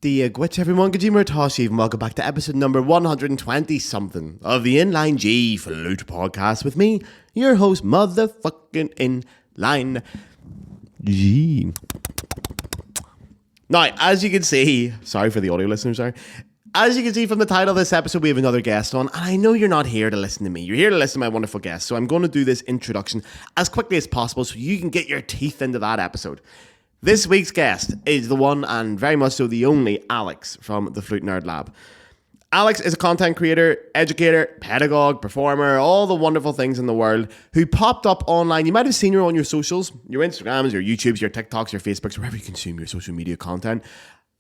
Gwitch everyone, Gajima Toshi, and welcome back to episode number 120-something of the Inline G Flute podcast with me, your host, motherfucking Inline G. Now, as you can see, sorry for the audio listeners, as you can see from the title of this episode, we have another guest on, and I know you're not here to listen to me, you're here to listen to my wonderful guest, so I'm going to do this introduction as quickly as possible so you can get your teeth into that episode. This week's guest is the one and very much so the only Alex from the Flute Nerd Lab. Alex is a content creator, educator, pedagogue, performer, all the wonderful things in the world who popped up online. You might have seen her on your socials, your Instagrams, your YouTubes, your TikToks, your Facebooks, wherever you consume your social media content,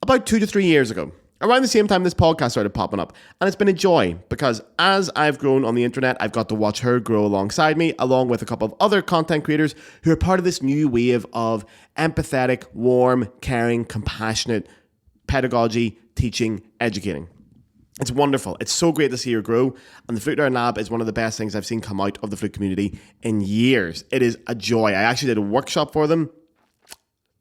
about 2 to 3 years ago. Around the same time this podcast started popping up. And it's been a joy because as I've grown on the internet, I've got to watch her grow alongside me, along with a couple of other content creators who are part of this new wave of empathetic, warm, caring, compassionate pedagogy, teaching, educating. It's wonderful. It's so great to see her grow. And the Flute Nerd Lab is one of the best things I've seen come out of the flute community in years. It is a joy. I actually did a workshop for them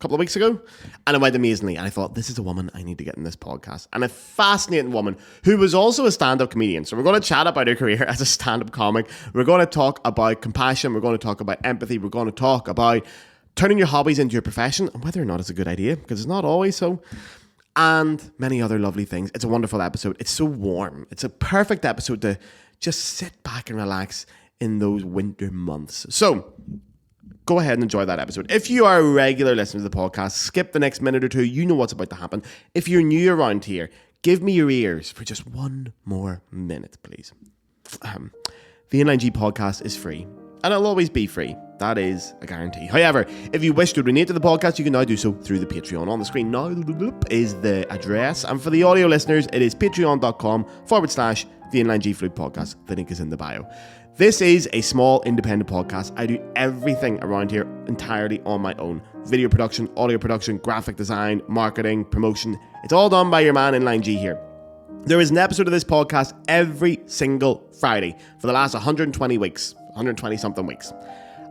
couple of weeks ago, and it went amazingly, and I thought, this is a woman I need to get in this podcast, and a fascinating woman who was also a stand-up comedian. So we're going to chat about her career as a stand-up comic. We're going to talk about compassion, we're going to talk about empathy, we're going to talk about turning your hobbies into your profession and whether or not it's a good idea, because it's not always so, and many other lovely things. It's a wonderful episode. It's so warm. It's a perfect episode to just sit back and relax in those winter months. So go ahead and enjoy that episode. If you are a regular listener to the podcast, skip the next minute or two. You know what's about to happen. If you're new around here, give me your ears for just one more minute, please. The Inline G podcast is free, and it'll always be free. That is a guarantee. However, if you wish to donate to the podcast, you can now do so through the Patreon. On the screen now is the address. And for the audio listeners, it is patreon.com/the Inline G Flute podcast. The link is in the bio. This is a small independent podcast. I do everything around here entirely on my own. Video production, audio production, graphic design, marketing, promotion. It's all done by your man Inline G here. There is an episode of this podcast every single Friday for the last 120 weeks, 120 something weeks.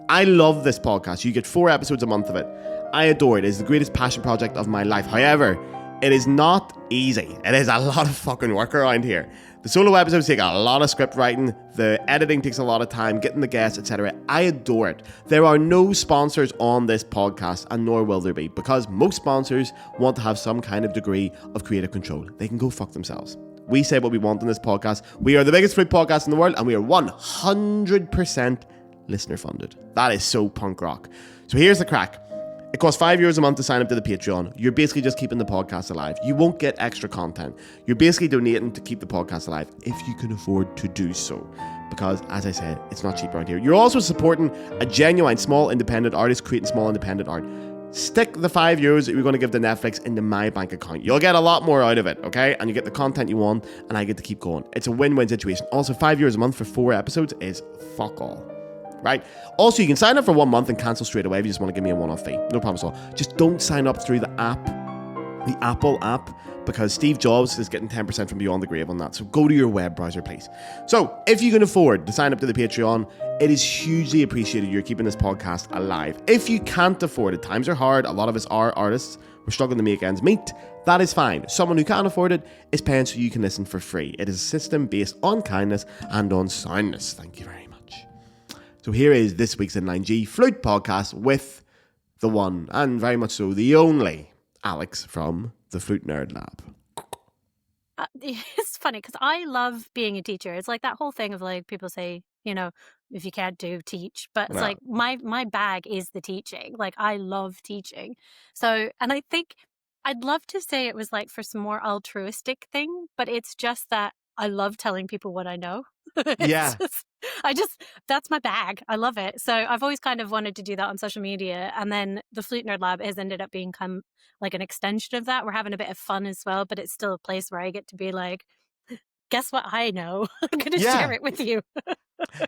I love this podcast. You get 4 episodes a month of it. I adore it. It is the greatest passion project of my life. However, it is not easy. It is a lot of fucking work around here. The solo episodes take a lot of script writing, the editing takes a lot of time, getting the guests, etc. I adore it. There are no sponsors on this podcast, and nor will there be, because most sponsors want to have some kind of degree of creative control. They can go fuck themselves. We say what we want in this podcast. We are the biggest flute podcast in the world, and we are 100% listener funded. That is so punk rock. So here's the crack. It costs €5 a month to sign up to the Patreon. You're basically just keeping the podcast alive. You won't get extra content. You're basically donating to keep the podcast alive if you can afford to do so. Because, as I said, it's not cheap around here. You're also supporting a genuine small independent artist creating small independent art. Stick the €5 that you're going to give to Netflix into my bank account. You'll get a lot more out of it, okay? And you get the content you want, and I get to keep going. It's a win-win situation. Also, €5 a month for 4 episodes is fuck all. Right? Also, you can sign up for 1 month and cancel straight away if you just want to give me a one-off fee. No problem at all. Just don't sign up through the app, the Apple app, because Steve Jobs is getting 10% from Beyond the Grave on that. So go to your web browser, please. So if you can afford to sign up to the Patreon, it is hugely appreciated. You're keeping this podcast alive. If you can't afford it, times are hard. A lot of us are artists. We're struggling to make ends meet. That is fine. Someone who can't afford it is paying so you can listen for free. It is a system based on kindness and on soundness. Thank you very much. So here is this week's Inline G Flute podcast with the one, and very much so, the only, Alex from the Flute Nerd Lab. It's funny, because I love being a teacher. It's like that whole thing of like, people say, if you can't do, teach. But it's like, my bag is the teaching. Like, I love teaching. So, and I think I'd love to say it was like for some more altruistic thing, but it's just that I love telling people what I know. Yeah. That's my bag. I love it. So I've always kind of wanted to do that on social media. And then the Flute Nerd Lab has ended up being like an extension of that. We're having a bit of fun as well, but it's still a place where I get to be like, guess what I know? I'm going to share it with you.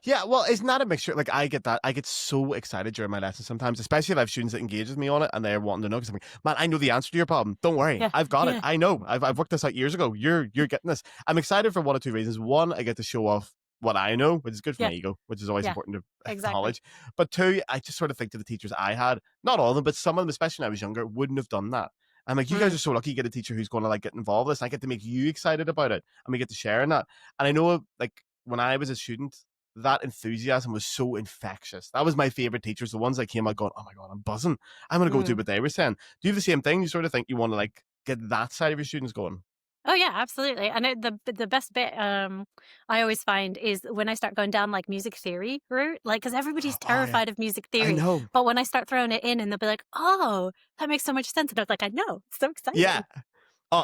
Yeah, well, isn't that a mixture? Like, I get that. I get so excited during my lessons sometimes, especially if I have students that engage with me on it and they're wanting to know, because I'm like, man, I know the answer to your problem. Don't worry. Yeah, I've got it. I know. I've worked this out years ago. You're getting this. I'm excited for one or two reasons. One, I get to show off what I know, which is good for my ego, which is always important to acknowledge. But two, I just sort of think to the teachers I had, not all of them, but some of them, especially when I was younger, wouldn't have done that. I'm like, you guys Mm. are so lucky you get a teacher who's going to like get involved in this. And I get to make you excited about it, and we get to share in that. And I know, like when I was a student, that enthusiasm was so infectious. That was my favorite teachers, the ones that came out going, "Oh my god, I'm buzzing! I'm going to go do Mm. what they were saying." Do you have the same thing? You sort of think you want to like get that side of your students going? Oh yeah, absolutely. And the best bit I always find is when I start going down like music theory route, like because everybody's Oh yeah, terrified of music I theory, know. but when I start throwing it in, and they'll be like, "Oh, that makes so much sense," and I was like, "I know, it's so Yeah. exciting."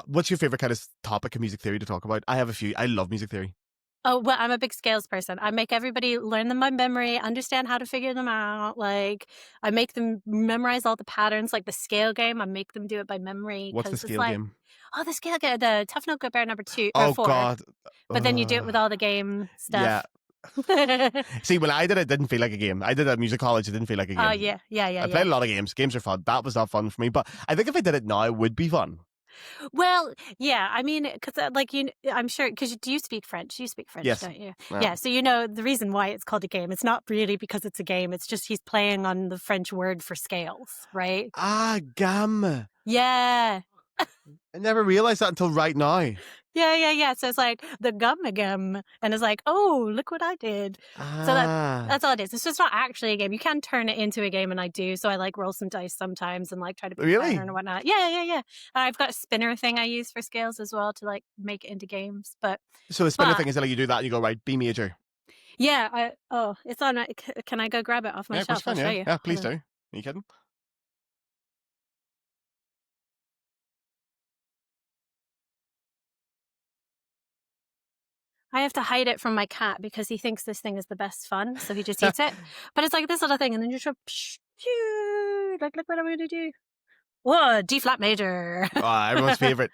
What's your favorite kind of topic of music theory to talk about? I have a few. I love music theory. Oh, well, I'm a big scales person. I make everybody learn them by memory, understand how to figure them out. Like, I make them memorize all the patterns, like the scale game. I make them do it by memory What's the because it's scale like, game? oh, the scale game, the tough note good bear number 2 or Oh 4. God. But then you do it with Uh, all the game yeah. stuff. See, when I did it, didn't feel like a game. I did it at music college. It didn't feel like a Oh, game. yeah, yeah, yeah, I yeah. played a lot of games. Games are fun. That was not fun for me. But I think if I did it now, it would be fun. Well, yeah, I mean, because like I'm sure because do you speak French? You speak French, Yes. don't you? Yeah. Yeah, so you know the reason why it's called a game. It's not really because it's a game. It's just he's playing on the French word for scales, right? Ah, gam. Yeah, I never realized that until right now. yeah, yeah, yeah. So it's like the gum, and it's like, oh, look what I did. So Ah. that's all it is. It's just not actually a game. You can turn it into a game, and I do. So I like roll some dice sometimes and like try to pick a Really? pattern or whatnot. Yeah, yeah, yeah. I've got a spinner thing I use for scales as well to like make it into games. So the spinner But thing is that like you do that and you go, right, B major. yeah, it's on. Can I go grab it off my Yeah, of course shelf? you I'll can, show yeah. you. Yeah, Hold please do. on. Are you kidding? I have to hide it from my cat because he thinks this thing is the best fun, so he just eats it. But it's like this little thing, and then you just go, like, look what I'm gonna do. Whoa, D flat major. Everyone's favorite.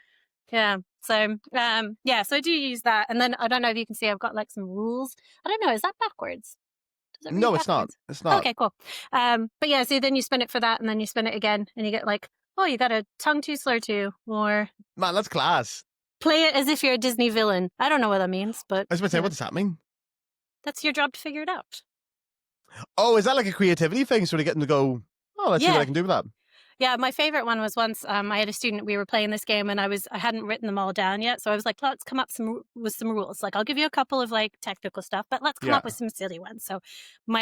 Yeah. So, yeah. So I do use that, and then I don't know if you can see, I've got like some rules. I don't know. Is that backwards? Does it read No, it's not. backwards? It's not. Okay, cool. But yeah. So then you spin it for that, and then you spin it again, and you get like, oh, you got a tongue to, slur to, or Man, that's class. play it as if you're a Disney villain. I don't know what that means, but I was about to say, you what know, does that mean? that's your job to figure it out. Oh, is that like a creativity thing? Sort of getting to go, oh, let's see what I Yeah. can do with that. Yeah, my favorite one was once I had a student. We were playing this game, and I hadn't written them all down yet. So I was like, let's come up with some rules. Like, I'll give you a couple of like technical stuff, but let's come Yeah. up with some silly ones. So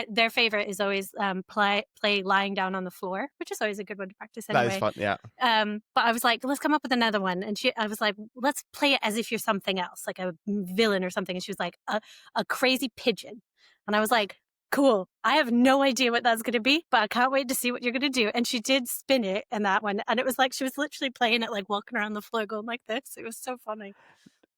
their favorite is always play lying down on the floor, which is always a good one to practice That is anyway. fun, yeah. But I was like, let's come up with another one, and I was like, let's play it as if you're something else, like a villain or something. And she was like, a crazy pigeon, and I was like, cool. I have no idea what that's going to be, but I can't wait to see what you're going to do. And she did spin it in that one. And it was like she was literally playing it, like walking around the floor going like this. It was so funny.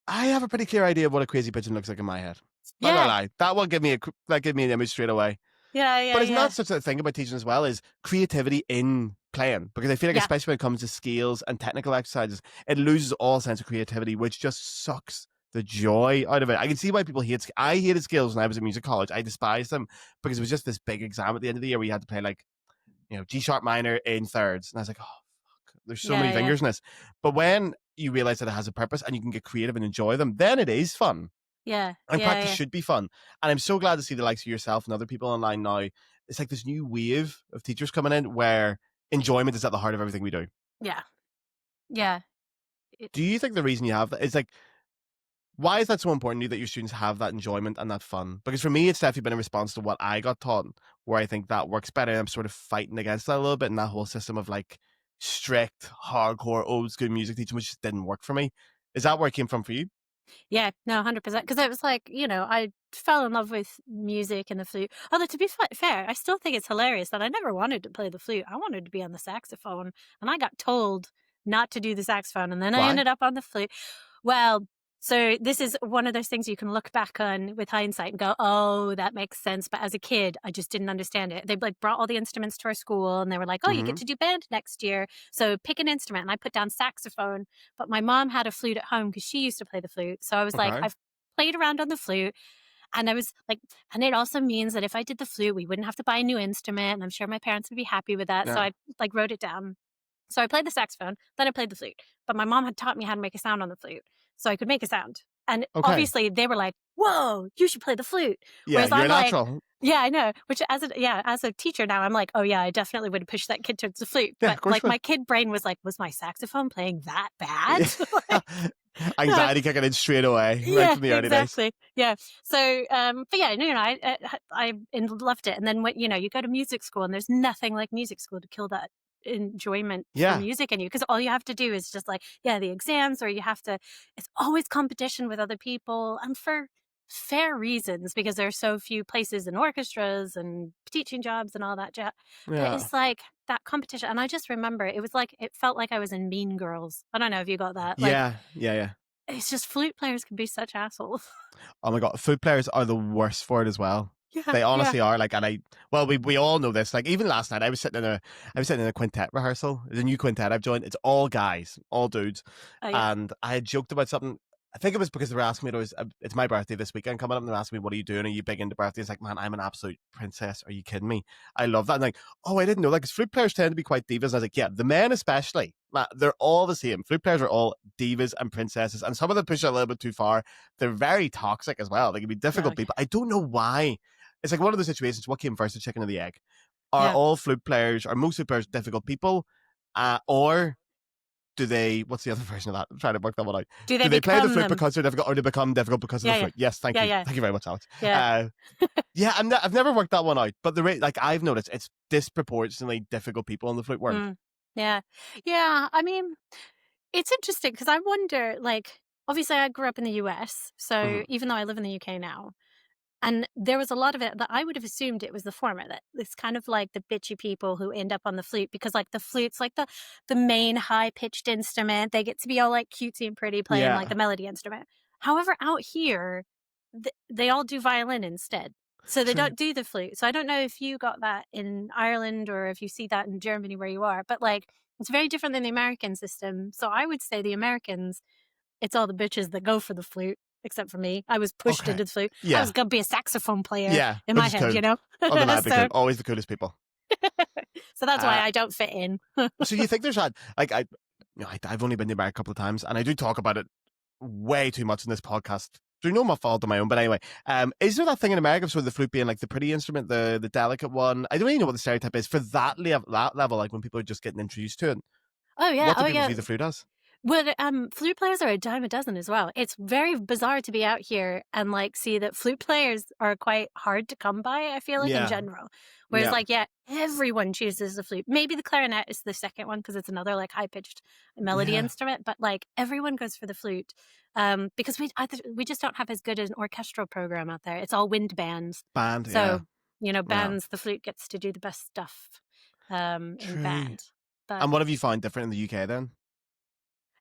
I have a pretty clear idea of what a crazy pigeon looks like in my head. Not Yeah. gonna lie. That will give me an image straight away. Yeah, yeah, But it's yeah. not such a thing about teaching as well is creativity in playing. Because I feel like Yeah. especially when it comes to scales and technical exercises, it loses all sense of creativity, which just sucks the joy out of it. I can see why people hate. I hated scales when I was at music college. I despised them because it was just this big exam at the end of the year where you had to play like, G sharp minor in thirds, and I was like, oh fuck, there's so many Yeah. fingers in this. But when you realize that it has a purpose and you can get creative and enjoy them, then it is fun. Yeah. And Yeah, practice yeah. should be fun. And I'm so glad to see the likes of yourself and other people online now. It's like this new wave of teachers coming in where enjoyment is at the heart of everything we do. Yeah. Yeah. Do you think the reason you have that is like, why is that so important to you that your students have that enjoyment and that fun? Because for me, it's definitely been in response to what I got taught, where I think that works better. And I'm sort of fighting against that a little bit in that whole system of like strict, hardcore, old school music teaching, which just didn't work for me. Is that where it came from for you? Yeah, no, 100%. Because it was like, I fell in love with music and the flute. Although, to be fair, I still think it's hilarious that I never wanted to play the flute. I wanted to be on the saxophone. And I got told not to do the saxophone. And then I Why? ended up on the flute. Well, so this is one of those things you can look back on with hindsight and go, oh, that makes sense. But as a kid, I just didn't understand it. They like brought all the instruments to our school and they were like, oh, you get to do band next year. So pick an instrument. And I put down saxophone, but my mom had a flute at home because she used to play the flute. So I was like, Okay. I've played around on the flute. And I was like, and it also means that if I did the flute, we wouldn't have to buy a new instrument. And I'm sure my parents would be happy with that. So Yeah. I like wrote it down. So I played the saxophone, then I played the flute. But my mom had taught me how to make a sound on the flute. So I could make a sound. And Okay. obviously they were like, whoa, you should play the flute. Yeah, Whereas you're I'm like, natural. yeah, I know. Which as a teacher now, I'm like, oh yeah, I definitely would push that kid towards the flute. Yeah, But of course like you would. my kid brain was like, was my saxophone playing that bad? Anxiety kicking in straight away, right Yeah, from the early days. exactly. Yeah. So, but yeah, I loved it. And then when you go to music school, and there's nothing like music school to kill that enjoyment for Yeah. music in you, because all you have to do is just like the exams, or it's always competition with other people, and for fair reasons, because there are so few places and orchestras and teaching jobs and all that jazz. But Yeah. it's like that competition, and I just remember it felt like I was in Mean Girls. I don't know if you got that. Like, Yeah. it's just flute players can be such assholes. Oh my God, flute players are the worst for it as well. Yeah, They honestly are. Like, and we all know this. Like, even last night, I was sitting in a quintet rehearsal. The new quintet I've joined. It's all guys, all dudes, and I had joked about something. I think it was because they were asking me. It's my birthday this weekend coming up, and they're asking me, "What are you doing? Are you big into birthdays?" Like, man, I'm an absolute princess. Are you kidding me? I love that. And like, oh, I didn't know. Like, 'cause flute players tend to be quite divas. And I was like, yeah, the men especially. They're all the same. Flute players are all divas and princesses, and some of them push it a little bit too far. They're very toxic as well. They can be difficult people. I don't know why. It's like one of those situations. What came first, the chicken or the egg? Are all flute players, are most flute players difficult people, or do they? What's the other version of that? I'm trying to work that one out. Do they play the flute because they're difficult, or do they become difficult because of the flute? Yes, thank you. Thank you very much, Alex. Yeah, I've never worked that one out, but the rate, like I've noticed, it's disproportionately difficult people in the flute world. Yeah. I mean, it's interesting because I wonder. Like, obviously, I grew up in the US, so even though I live in the UK now. And there was a lot of it that I would have assumed it was the former, that it's kind of like the bitchy people who end up on the flute, because like the flute's like the main high pitched instrument. They get to be all like cutesy and pretty playing like the melody instrument. However, out here, they all do violin instead. So they don't do the flute. So I don't know if you got that in Ireland or if you see that in Germany where you are, but like it's very different than the American system. So I would say the Americans, it's all the bitches that go for the flute. Except for me, I was pushed into the flute. I was going to be a saxophone player in my head, cool. you know? Oh, that'd be cool. Always the coolest people. So that's why I don't fit in. So you think there's that, like, I've only been to America a couple of times, and I do talk about it way too much in this podcast. Through no fault of my own, but anyway, is there that thing in America with the flute being like the pretty instrument, the delicate one? I don't even know what the stereotype is for that level, like when people are just getting introduced to it. Oh yeah, what do people see the flute as? Well, flute players are a dime a dozen as well. It's very bizarre to be out here and like see that flute players are quite hard to come by, I feel like, in general. Whereas everyone chooses the flute. Maybe the clarinet is the second one because it's another like high-pitched melody instrument, but like everyone goes for the flute because we just don't have as good an orchestral program out there. It's all wind bands. So, bands, the flute gets to do the best stuff in band. But, and what have you found different in the UK then?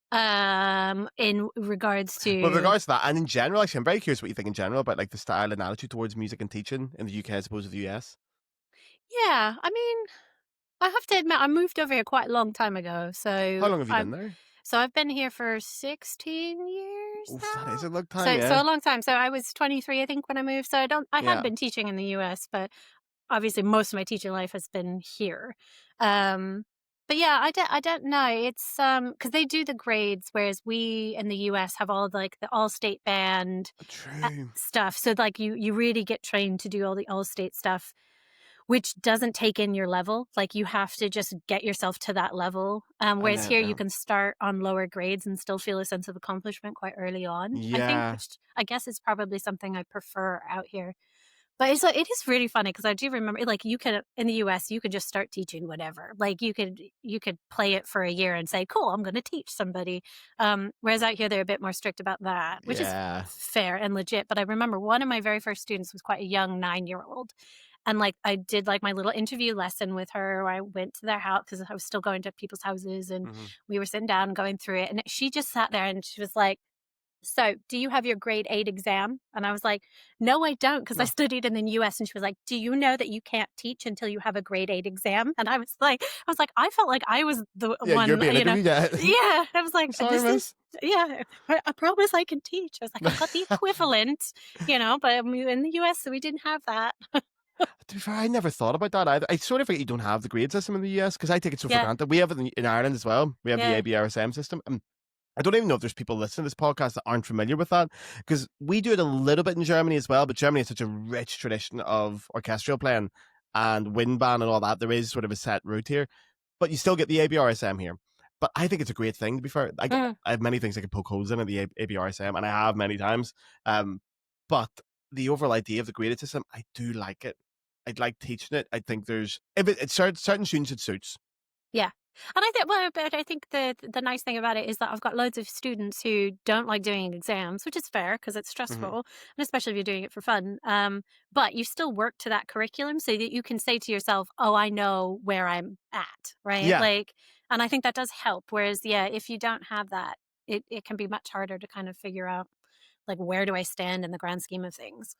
In regards to that, and in general, actually, I'm very curious what you think in general about like the style and attitude towards music and teaching in the UK as opposed to the US. Yeah, I mean, I have to admit, I moved over here quite a long time ago. So how long have you been there? So I've been here for 16 years. Now. That is a long time. So a long time. So I was 23, I think, when I moved. So I had been teaching in the US, but obviously most of my teaching life has been here. But yeah, I don't know. It's because they do the grades, whereas we in the US have all like the all-state band stuff. So like you really get trained to do all the all-state stuff, which doesn't take in your level. Like you have to just get yourself to that level. Whereas here you can start on lower grades and still feel a sense of accomplishment quite early on. Yeah. I think, which I guess is probably something I prefer out here. But it is really funny because I do remember, like, you could in the US, you could just start teaching whatever. Like you could play it for a year and say, "Cool, I'm going to teach somebody." Whereas out here, they're a bit more strict about that, which is fair and legit. But I remember one of my very first students was quite a young 9-year-old, and like I did like my little interview lesson with her. Where I went to their house because I was still going to people's houses, and we were sitting down and going through it. And she just sat there and she was like, "So, do you have your grade 8 exam?" And I was like, "No, I don't, because I studied in the US." And she was like, "Do you know that you can't teach until you have a grade 8 exam?" And I was like, I felt like I was the one, you're being Yeah, I was like, sorry, miss. I promise I can teach. I was like, I've got the equivalent, but in the US, so we didn't have that. To be fair, I never thought about that either. I sort of forget you don't have the grade system in the US because I take it so for granted. We have it in Ireland as well. We have the ABRSM system. I don't even know if there's people listening to this podcast that aren't familiar with that, because we do it a little bit in Germany as well, but Germany has such a rich tradition of orchestral playing and wind band and all that. There is sort of a set route here, but you still get the ABRSM here. But I think it's a great thing, to be fair. I have many things I could poke holes in at the ABRSM, and I have many times. But the overall idea of the graded system, I do like it. I'd like teaching it. I think there's, if it's certain students it suits. Yeah. And I think, well, but I think the nice thing about it is that I've got loads of students who don't like doing exams, which is fair because it's stressful, and especially if you're doing it for fun. But you still work to that curriculum so that you can say to yourself, "Oh, I know where I'm at," right? Yeah. Like, and I think that does help. Whereas, yeah, if you don't have that, it can be much harder to kind of figure out, like, where do I stand in the grand scheme of things.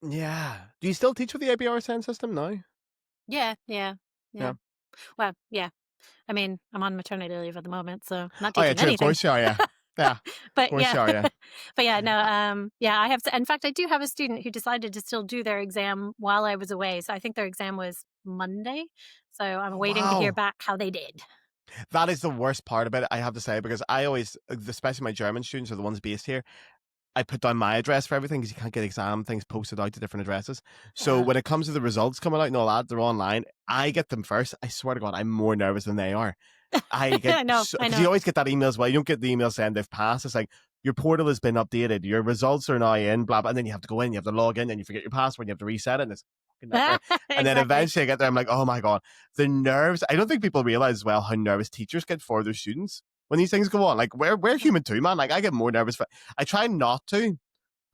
Yeah. Do you still teach with the ABRSN system now? Yeah. Well, yeah. I mean, I'm on maternity leave at the moment, so I'm not Oh yeah, teaching true. Of anything. course you are. Yeah. Yeah. Of But course you yeah, are. Yeah. but yeah, no, yeah, I have. In fact, I do have a student who decided to still do their exam while I was away. So I think their exam was Monday. So I'm Oh, waiting to hear wow. back how they did. That is the worst part about it, I have to say, because I always, especially my German students are the ones based here, I put down my address for everything because you can't get exam things posted out to different addresses. So when it comes to the results coming out and all that, they're online. I get them first. I swear to God, I'm more nervous than they are. I get I know. because you always get that email as well. You don't get the email saying they've passed. It's like, your portal has been updated. Your results are now in, blah, blah. And then you have to go in, you have to log in, and you forget your password, and you have to reset it. And it's fucking nightmare. And then Exactly. eventually I get there, I'm like, oh my God, the nerves. I don't think people realize as well how nervous teachers get for their students when these things go on. Like, we're human too, man. Like, I get more nervous. I try not to,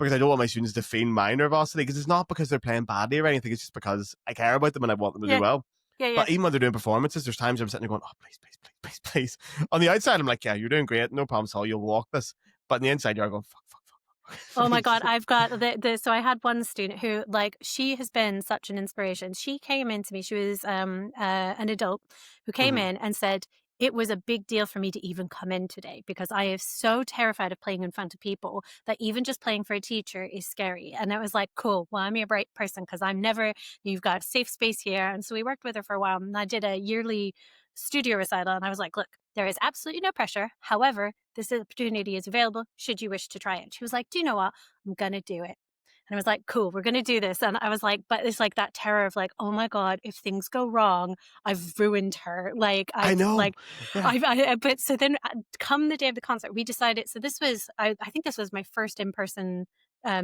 because I don't want my students to feel my nervosity, because it's not because they're playing badly or anything. It's just because I care about them and I want them to do well. Yeah. But even when they're doing performances, there's times I'm sitting there going, oh, please. On the outside, I'm like, yeah, you're doing great. No problem at all. You'll walk this. But on the inside, you're going, fuck. Oh my God, I've got so I had one student who, like, she has been such an inspiration. She came in to me, she was an adult who came in and said, it was a big deal for me to even come in today because I am so terrified of playing in front of people that even just playing for a teacher is scary. And I was like, cool, well, I'm your bright person because you've got a safe space here. And so we worked with her for a while, and I did a yearly studio recital, and I was like, look, there is absolutely no pressure. However, this opportunity is available should you wish to try it. She was like, do you know what? I'm going to do it. And I was like, cool, we're going to do this. And I was like, but it's like that terror of like, oh my God, if things go wrong, I've ruined her. Like, I know. Like, yeah. but so then come the day of the concert, we decided, so this was, I think this was my first in-person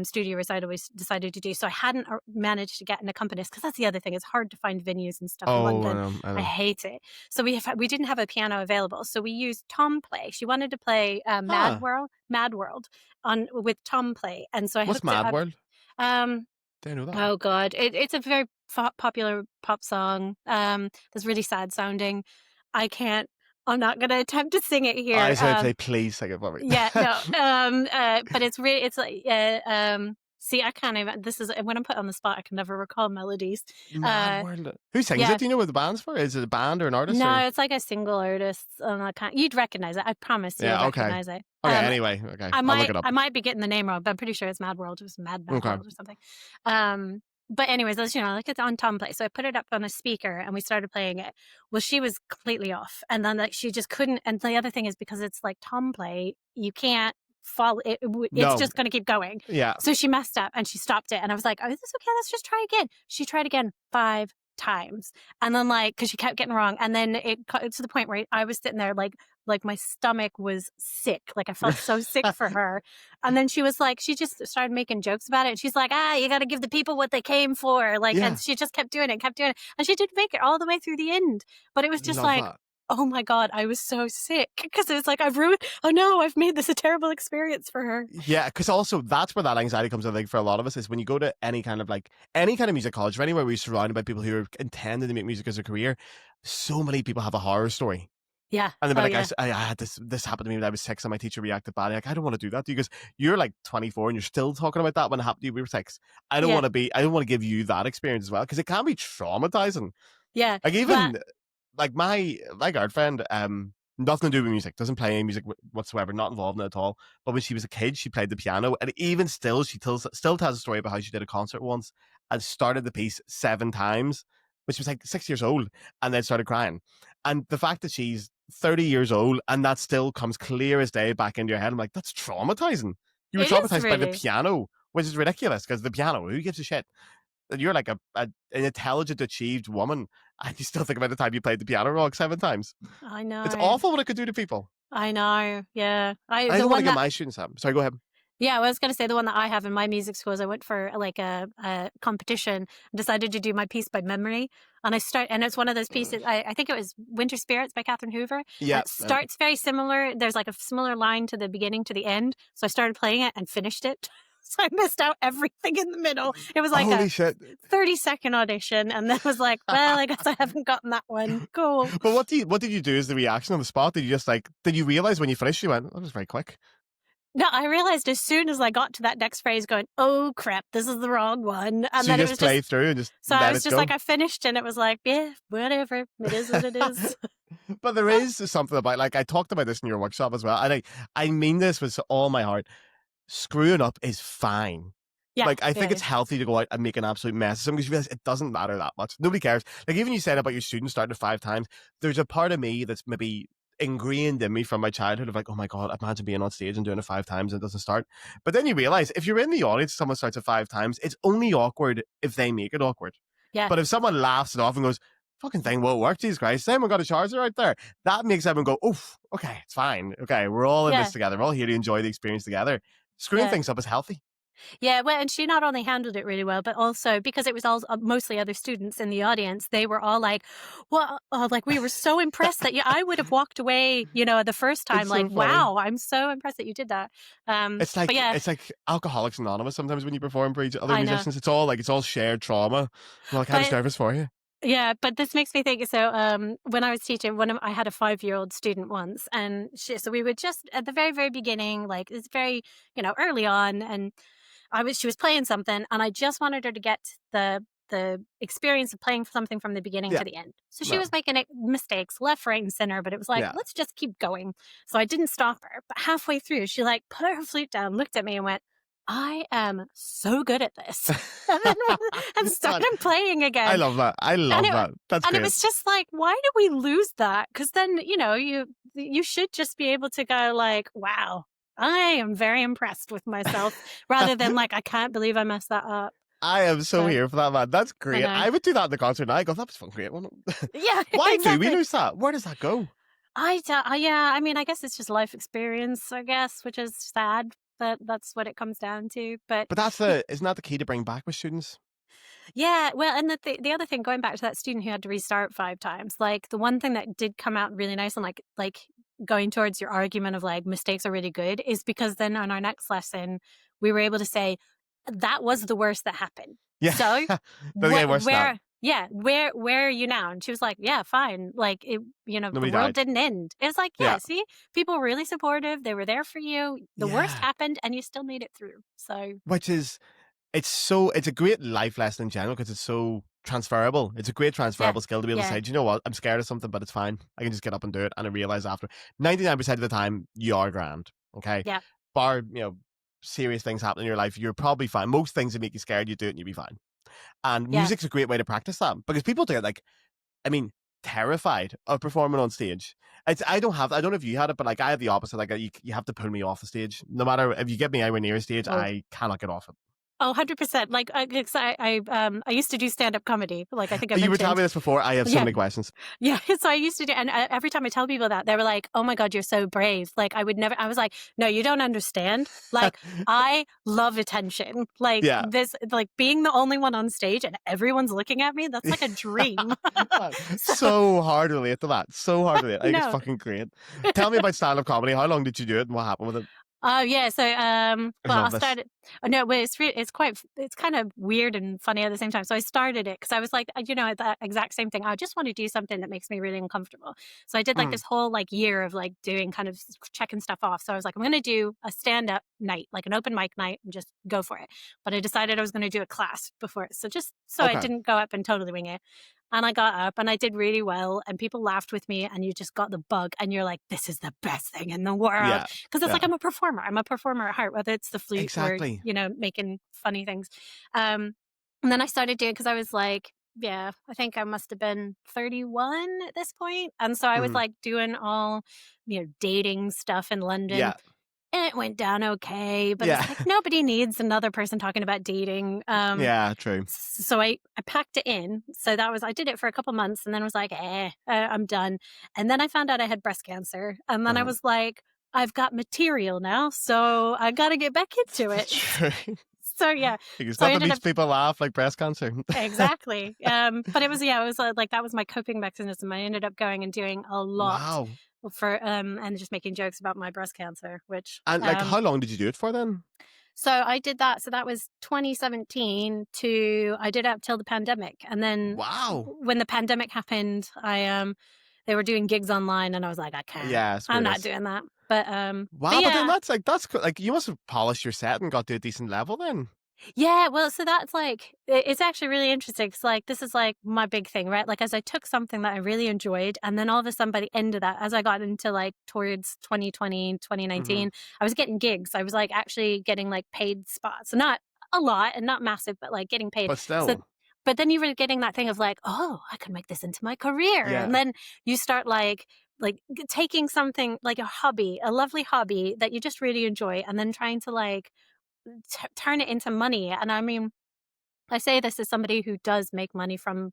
studio recital we decided to do. So I hadn't managed to get an accompanist, because that's the other thing. It's hard to find venues and stuff in London. I know. I hate it. So we didn't have a piano available. So we used Tom Play. She wanted to play Mad World with Tom Play. And so I What's hooked it Mad up. World? Did I know that? Oh God, it's a very popular pop song. That's really sad sounding. I'm not going to attempt to sing it here. I said, play, please sing it for me. Yeah, no. But it's like, see, I can't even. This is when I'm put on the spot. I can never recall melodies. Mad World. Who sings it? Do you know what the band's for? Is it a band or an artist? No, or? it's like a single artist. You'd recognize it. I promise you. Yeah, recognize it. Okay, anyway, okay. I'll look it up. I might be getting the name wrong, but I'm pretty sure it's Mad World. It was Mad World or something. But anyways, like it's on Tom Play. So I put it up on a speaker and we started playing it. Well, she was completely off. And then like she just couldn't. And the other thing is, because it's like Tom Play, you can't follow it. It's just going to keep going. Yeah. So she messed up and she stopped it. And I was like, oh, is this okay? Let's just try again. She tried again 5 times. And then because she kept getting wrong. And then it got to the point where I was sitting there like my stomach was sick. Like I felt so sick for her. And then she was like, she just started making jokes about it. And she's like, you got to give the people what they came for. Like, and she just kept doing it. And she did make it all the way through the end. But it was just oh my God, I was so sick because it was like, I've made this a terrible experience for her. Yeah, because also that's where that anxiety comes, I think, for a lot of us, is when you go to any kind of music college or anywhere where you're surrounded by people who are intending to make music as a career, so many people have a horror story. Yeah. And they'll be I had this happened to me when I was 6 and my teacher reacted badly. Like, I don't want to do that to you, because you're like 24 and you're still talking about that when it happened to you when you were 6. I don't want to give you that experience as well, because it can be traumatizing. Yeah. Like even like my girlfriend, nothing to do with music, doesn't play any music whatsoever, not involved in it at all. But when she was a kid, she played the piano, and even still, she still tells a story about how she did a concert once and started the piece 7 times, when she was like 6 years old, and then started crying. And the fact that she's 30 years old, and that still comes clear as day back into your head. I'm like, that's traumatizing. You were It is traumatized by the really. piano, which is ridiculous because the piano, who gives a shit? And you're like an intelligent, achieved woman, and you still think about the time you played the piano wrong 7 times. I It's know. awful what it could do to people. I know. Yeah. I The don't want to one get that my students up. Sorry, go ahead. Yeah, I was going to say the one that I have in my music school is I went for like a competition, decided to do my piece by memory. And and it's one of those pieces, I think it was Winter Spirits by Catherine Hoover. And Yeah. it starts very similar. There's like a similar line to the beginning to the end. So I started playing it and finished it. So I missed out everything in the middle. It was like Holy a shit. 30-second audition. And then was like, well, I guess I haven't gotten that one. Cool. But what did you do as the reaction on the spot? Did you just did you realize when you finished, you went, that was very quick? No, I realized as soon as I got to that next phrase going, oh crap, this is the wrong one. And So then you it just was play just, through and just so I let was it just go? like, I finished and it was like, yeah, whatever. It is what it is. But there is something about, I talked about this in your workshop as well. And I mean this with all my heart. Screwing up is fine. Yeah. I think it's healthy to go out and make an absolute mess of something because you realize it doesn't matter that much. Nobody cares. Even you said about your students starting 5 times, there's a part of me that's maybe ingrained in me from my childhood of oh my God, imagine being on stage and doing it 5 times and it doesn't start. But then you realize if you're in the audience, someone starts it 5 times, it's only awkward if they make it awkward. Yeah. But if someone laughs it off and goes, fucking thing won't work, Jesus Christ, someone got a charger right there, that makes everyone go, oof, okay, it's fine. Okay, we're all in this together. We're all here to enjoy the experience together. Screwing things up is healthy. Yeah, well, and she not only handled it really well, but also because it was all mostly other students in the audience, they were all like, "Well, we were so impressed that I would have walked away, the first time, It's so funny. wow, I'm so impressed that you did that." It's like Alcoholics Anonymous sometimes when you perform for each other I know. musicians. It's all shared trauma. I'm like, I was nervous for you. Yeah, but this makes me think. So, when I was teaching, I had a 5-year-old student once, and so we would just at the very, very beginning, it's very, early on, and she was playing something, and I just wanted her to get the experience of playing something from the beginning to the end. So she was making mistakes left, right, and center, but it was like, let's just keep going. So I didn't stop her. But halfway through, she put her flute down, looked at me, and went, I am so good at this. and started playing again. I love that. That's and great. it was just like, why do we lose that? Because then, you should just be able to go wow, I am very impressed with myself rather than I can't believe I messed that up. I am so here for that, man. That's great. I would do that in the concert. I go, that was fucking great. Yeah. Why exactly. do we lose that? Where does that go? Yeah. I mean, I guess it's just life experience, I guess, which is sad. That's what it comes down to. But isn't that the key to bring back with students? Yeah, well, and the other thing, going back to that student who had to restart 5 times, the one thing that did come out really nice and like going towards your argument of mistakes are really good is because then on our next lesson we were able to say that was the worst that happened. Yeah. So where are you now? And she was like, yeah, fine. The world died. didn't end. It was see, people were really supportive. They were there for you. The worst happened and you still made it through. So which is it's a great life lesson in general because it's so transferable. It's a great transferable skill to be able to say, do you know what? I'm scared of something, but it's fine. I can just get up and do it. And I realize after 99% of the time, you are grand. Okay. Yeah. Bar, serious things happen in your life, you're probably fine. Most things that make you scared, you do it and you'll be fine. And music's a great way to practice that because people do it terrified of performing on stage. I don't know if you had it, but I have the opposite. You have to pull me off the stage. No matter if you get me anywhere near a stage, I cannot get off it. Oh, 100%. I used to do stand-up comedy. I think I mentioned. You were telling me this before. I have so many questions. Yeah. So I used to do, and every time I tell people that, they were like, oh my God, you're so brave. I would never, I was like, no, you don't understand. I love attention. This, being the only one on stage and everyone's looking at me, that's like a dream. So hard to relate to that. So hard to relate. I think it's fucking great. Tell me about stand-up comedy. How long did you do it and what happened with it? Yeah. So, I started. No, but it's kind of weird and funny at the same time. So I started it because I was like, that exact same thing. I just want to do something that makes me really uncomfortable. So I did this whole year of doing kind of checking stuff off. So I was like, I'm going to do a stand-up night, an open mic night, and just go for it. But I decided I was going to do a class before it. So I didn't go up and totally wing it. And I got up and I did really well and people laughed with me and you just got the bug and you're like, this is the best thing in the world. Because it's I'm a performer. I'm a performer at heart, whether it's the flute or, making funny things. And then I started doing, because I was like, yeah, I think I must have been 31 at this point. And so I was Mhm. like doing all, dating stuff in London. Yeah. And it went down okay, but Yeah. it's like nobody needs another person talking about dating. Yeah, true. So I packed it in. So I did it for a couple months and then I was like, I'm done. And then I found out I had breast cancer. And then I Uh-huh. was like, I've got material now, so I got to get back into it. That's true. So yeah, Because so I nothing ended makes up people laugh like breast cancer. exactly. But it was like that was my coping mechanism. I ended up going and doing a lot Wow. for and just making jokes about my breast cancer, which And like, how long did you do it for then? so I did that. So that was 2017 to I did it up till the pandemic. And then Wow. when the pandemic happened, they were doing gigs online and I was like, I can't. Yeah, I'm screw not this. doing that. But Wow, but then yeah. that's cool. Like you must have polished your set and got to a decent level then. Yeah, well, so that's like it's actually really interesting because like this is like my big thing, right? Like as I took something that I really enjoyed, and then all of a sudden by the end of that, as I got into like towards 2020, Hmm. 2019, I was getting gigs. I was like actually getting like paid spots, not a lot and not massive, but like getting paid. But So, still, but then you were getting that thing of like, oh, I could make this into my career, and yeah. then you start like taking something like a hobby, a lovely hobby that you just really enjoy, and then trying to like turn it into money. And I mean, I say this as somebody who does make money from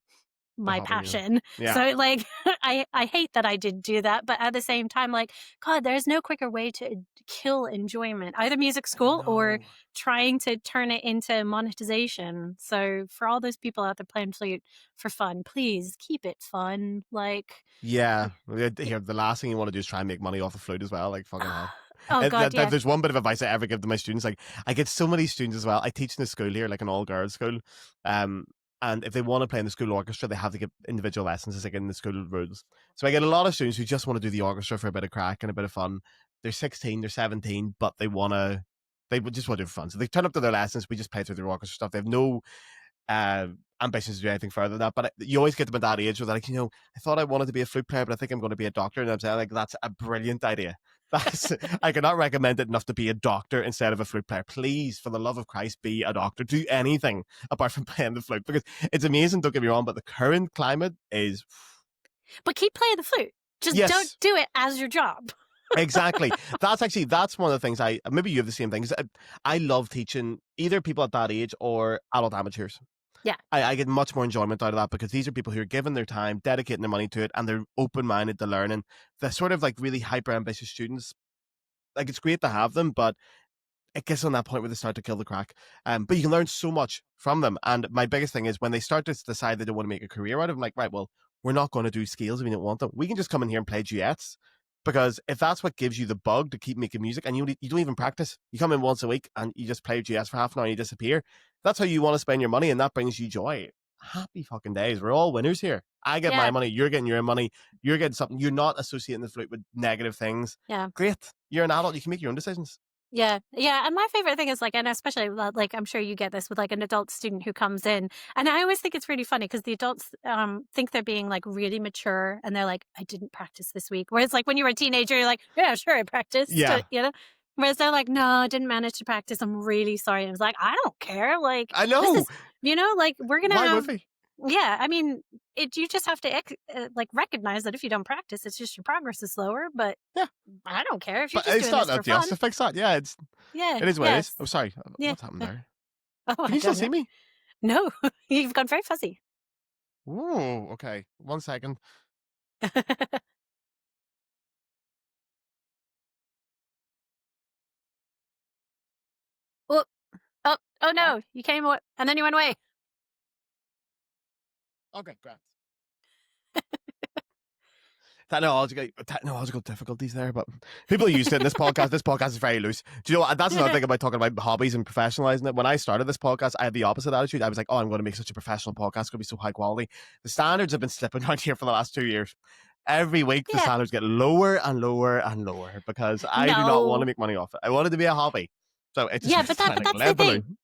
The my hobby, passion. yeah. So like I hate that I did do that, but at the same time, like, God, there's no quicker way to kill enjoyment, either music school or No. trying to turn it into monetization. So for all those people out there playing flute for fun, please keep it fun. Like Yeah. Here, the last thing you want to do is try and make money off the flute as well. Like fucking hell. oh God, yeah. There's one bit of advice I ever give to my students. Like I get so many students as well. I teach in a school here, like an all girls school. Um, and if they want to play in the school orchestra, they have to give individual lessons. It's like in the school rules. So I get a lot of students who just want to do the orchestra for a bit of crack and a bit of fun. They're 16, they're 17, but they just want to do it for fun. So they turn up to their lessons. We just play through their orchestra stuff. They have no uh, ambitions to do anything further than that. But you always get them at that age where they're like, I thought I wanted to be a flute player, but I think I'm going to be a doctor. And I'm saying, like, that's a brilliant idea. I cannot recommend it enough to be a doctor instead of a flute player. Please, for the love of Christ, be a doctor. Do anything apart from playing the flute because it's amazing. Don't get me wrong, but the current climate is. But keep playing the flute. Just don't Yes. do it as your job. Exactly. That's one of the things maybe you have the same things. I love teaching either people at that age or adult amateurs. Yeah. I get much more enjoyment out of that because these are people who are giving their time, dedicating their money to it, and they're open minded to learning. The sort of like really hyper ambitious students, like it's great to have them, but it gets on that point where they start to kill the crack. But you can learn so much from them. And my biggest thing is when they start to decide they don't want to make a career out of them, like, right, well, we're not going to do scales if we don't want them. We can just come in here and play duets. Because if that's what gives you the bug to keep making music and you don't even practice, you come in once a week and you just play duets for half an hour and you disappear. That's how you want to spend your money and that brings you joy. Happy fucking days. We're all winners here. I get my money. You're getting your money. You're getting something. You're not associating the flute with negative things. Yeah. Great. You're an adult. You can make your own decisions. Yeah. Yeah. And my favorite thing is like, and especially like, I'm sure you get this with like an adult student who comes in. And I always think it's really funny because the adults think they're being like really mature and they're like, I didn't practice this week. Whereas like when you were a teenager, you're like, yeah, sure, I practiced. Yeah. Whereas they're like, no, I didn't manage to practice. I'm really sorry. And I was like, I don't care. Like, I know. Like we're going to Why have. would we? Yeah, I mean, you just have to like recognize that if you don't practice, it's just your progress is slower. But yeah, I don't care if you're but just it's doing not this for just fun. to fix that. Yeah, it is what it is. Oh, sorry. Yeah. What's happened there? Oh, Can you still see me? No, you've gone very fuzzy. Oh, okay. 1 second. Oh no, you came away and then you went away. Okay, great. Technological difficulties there, but people are used to it in this podcast. This podcast is very loose. Do you know what? That's another thing about talking about hobbies and professionalizing it. When I started this podcast, I had the opposite attitude. I was like, oh, I'm going to make such a professional podcast. It's going to be so high quality. The standards have been slipping around here for the last 2 years. Every week, the standards get lower and lower and lower because I do not want to make money off it. I want it to be a hobby. So it's but that's the thing.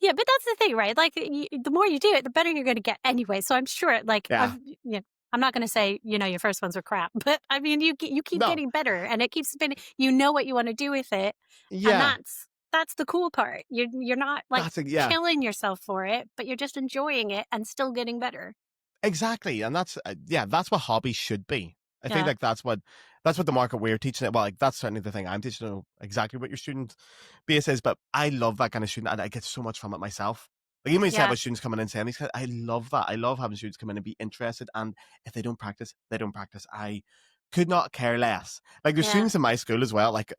Yeah, but that's the thing, right? Like, the more you do it, the better you're going to get anyway. So I'm sure, like, I'm not going to say, your first ones were crap, but I mean, you keep getting better and it keeps spinning. You know what you want to do with it. Yeah. And that's the cool part. You're not like Yeah. killing yourself for it, but you're just enjoying it and still getting better. Exactly, and that's that's what hobbies should be. I think Yeah. like that's what the market we're teaching it. Well, like that's certainly the thing I'm teaching. I don't know exactly what your student base is, but I love that kind of student, and I get so much from it myself. Like even when you say Yeah. about students coming in saying these, I love that. I love having students come in and be interested, and if they don't practice, they don't practice. I could not care less. Like there's Yeah. students in my school as well. Like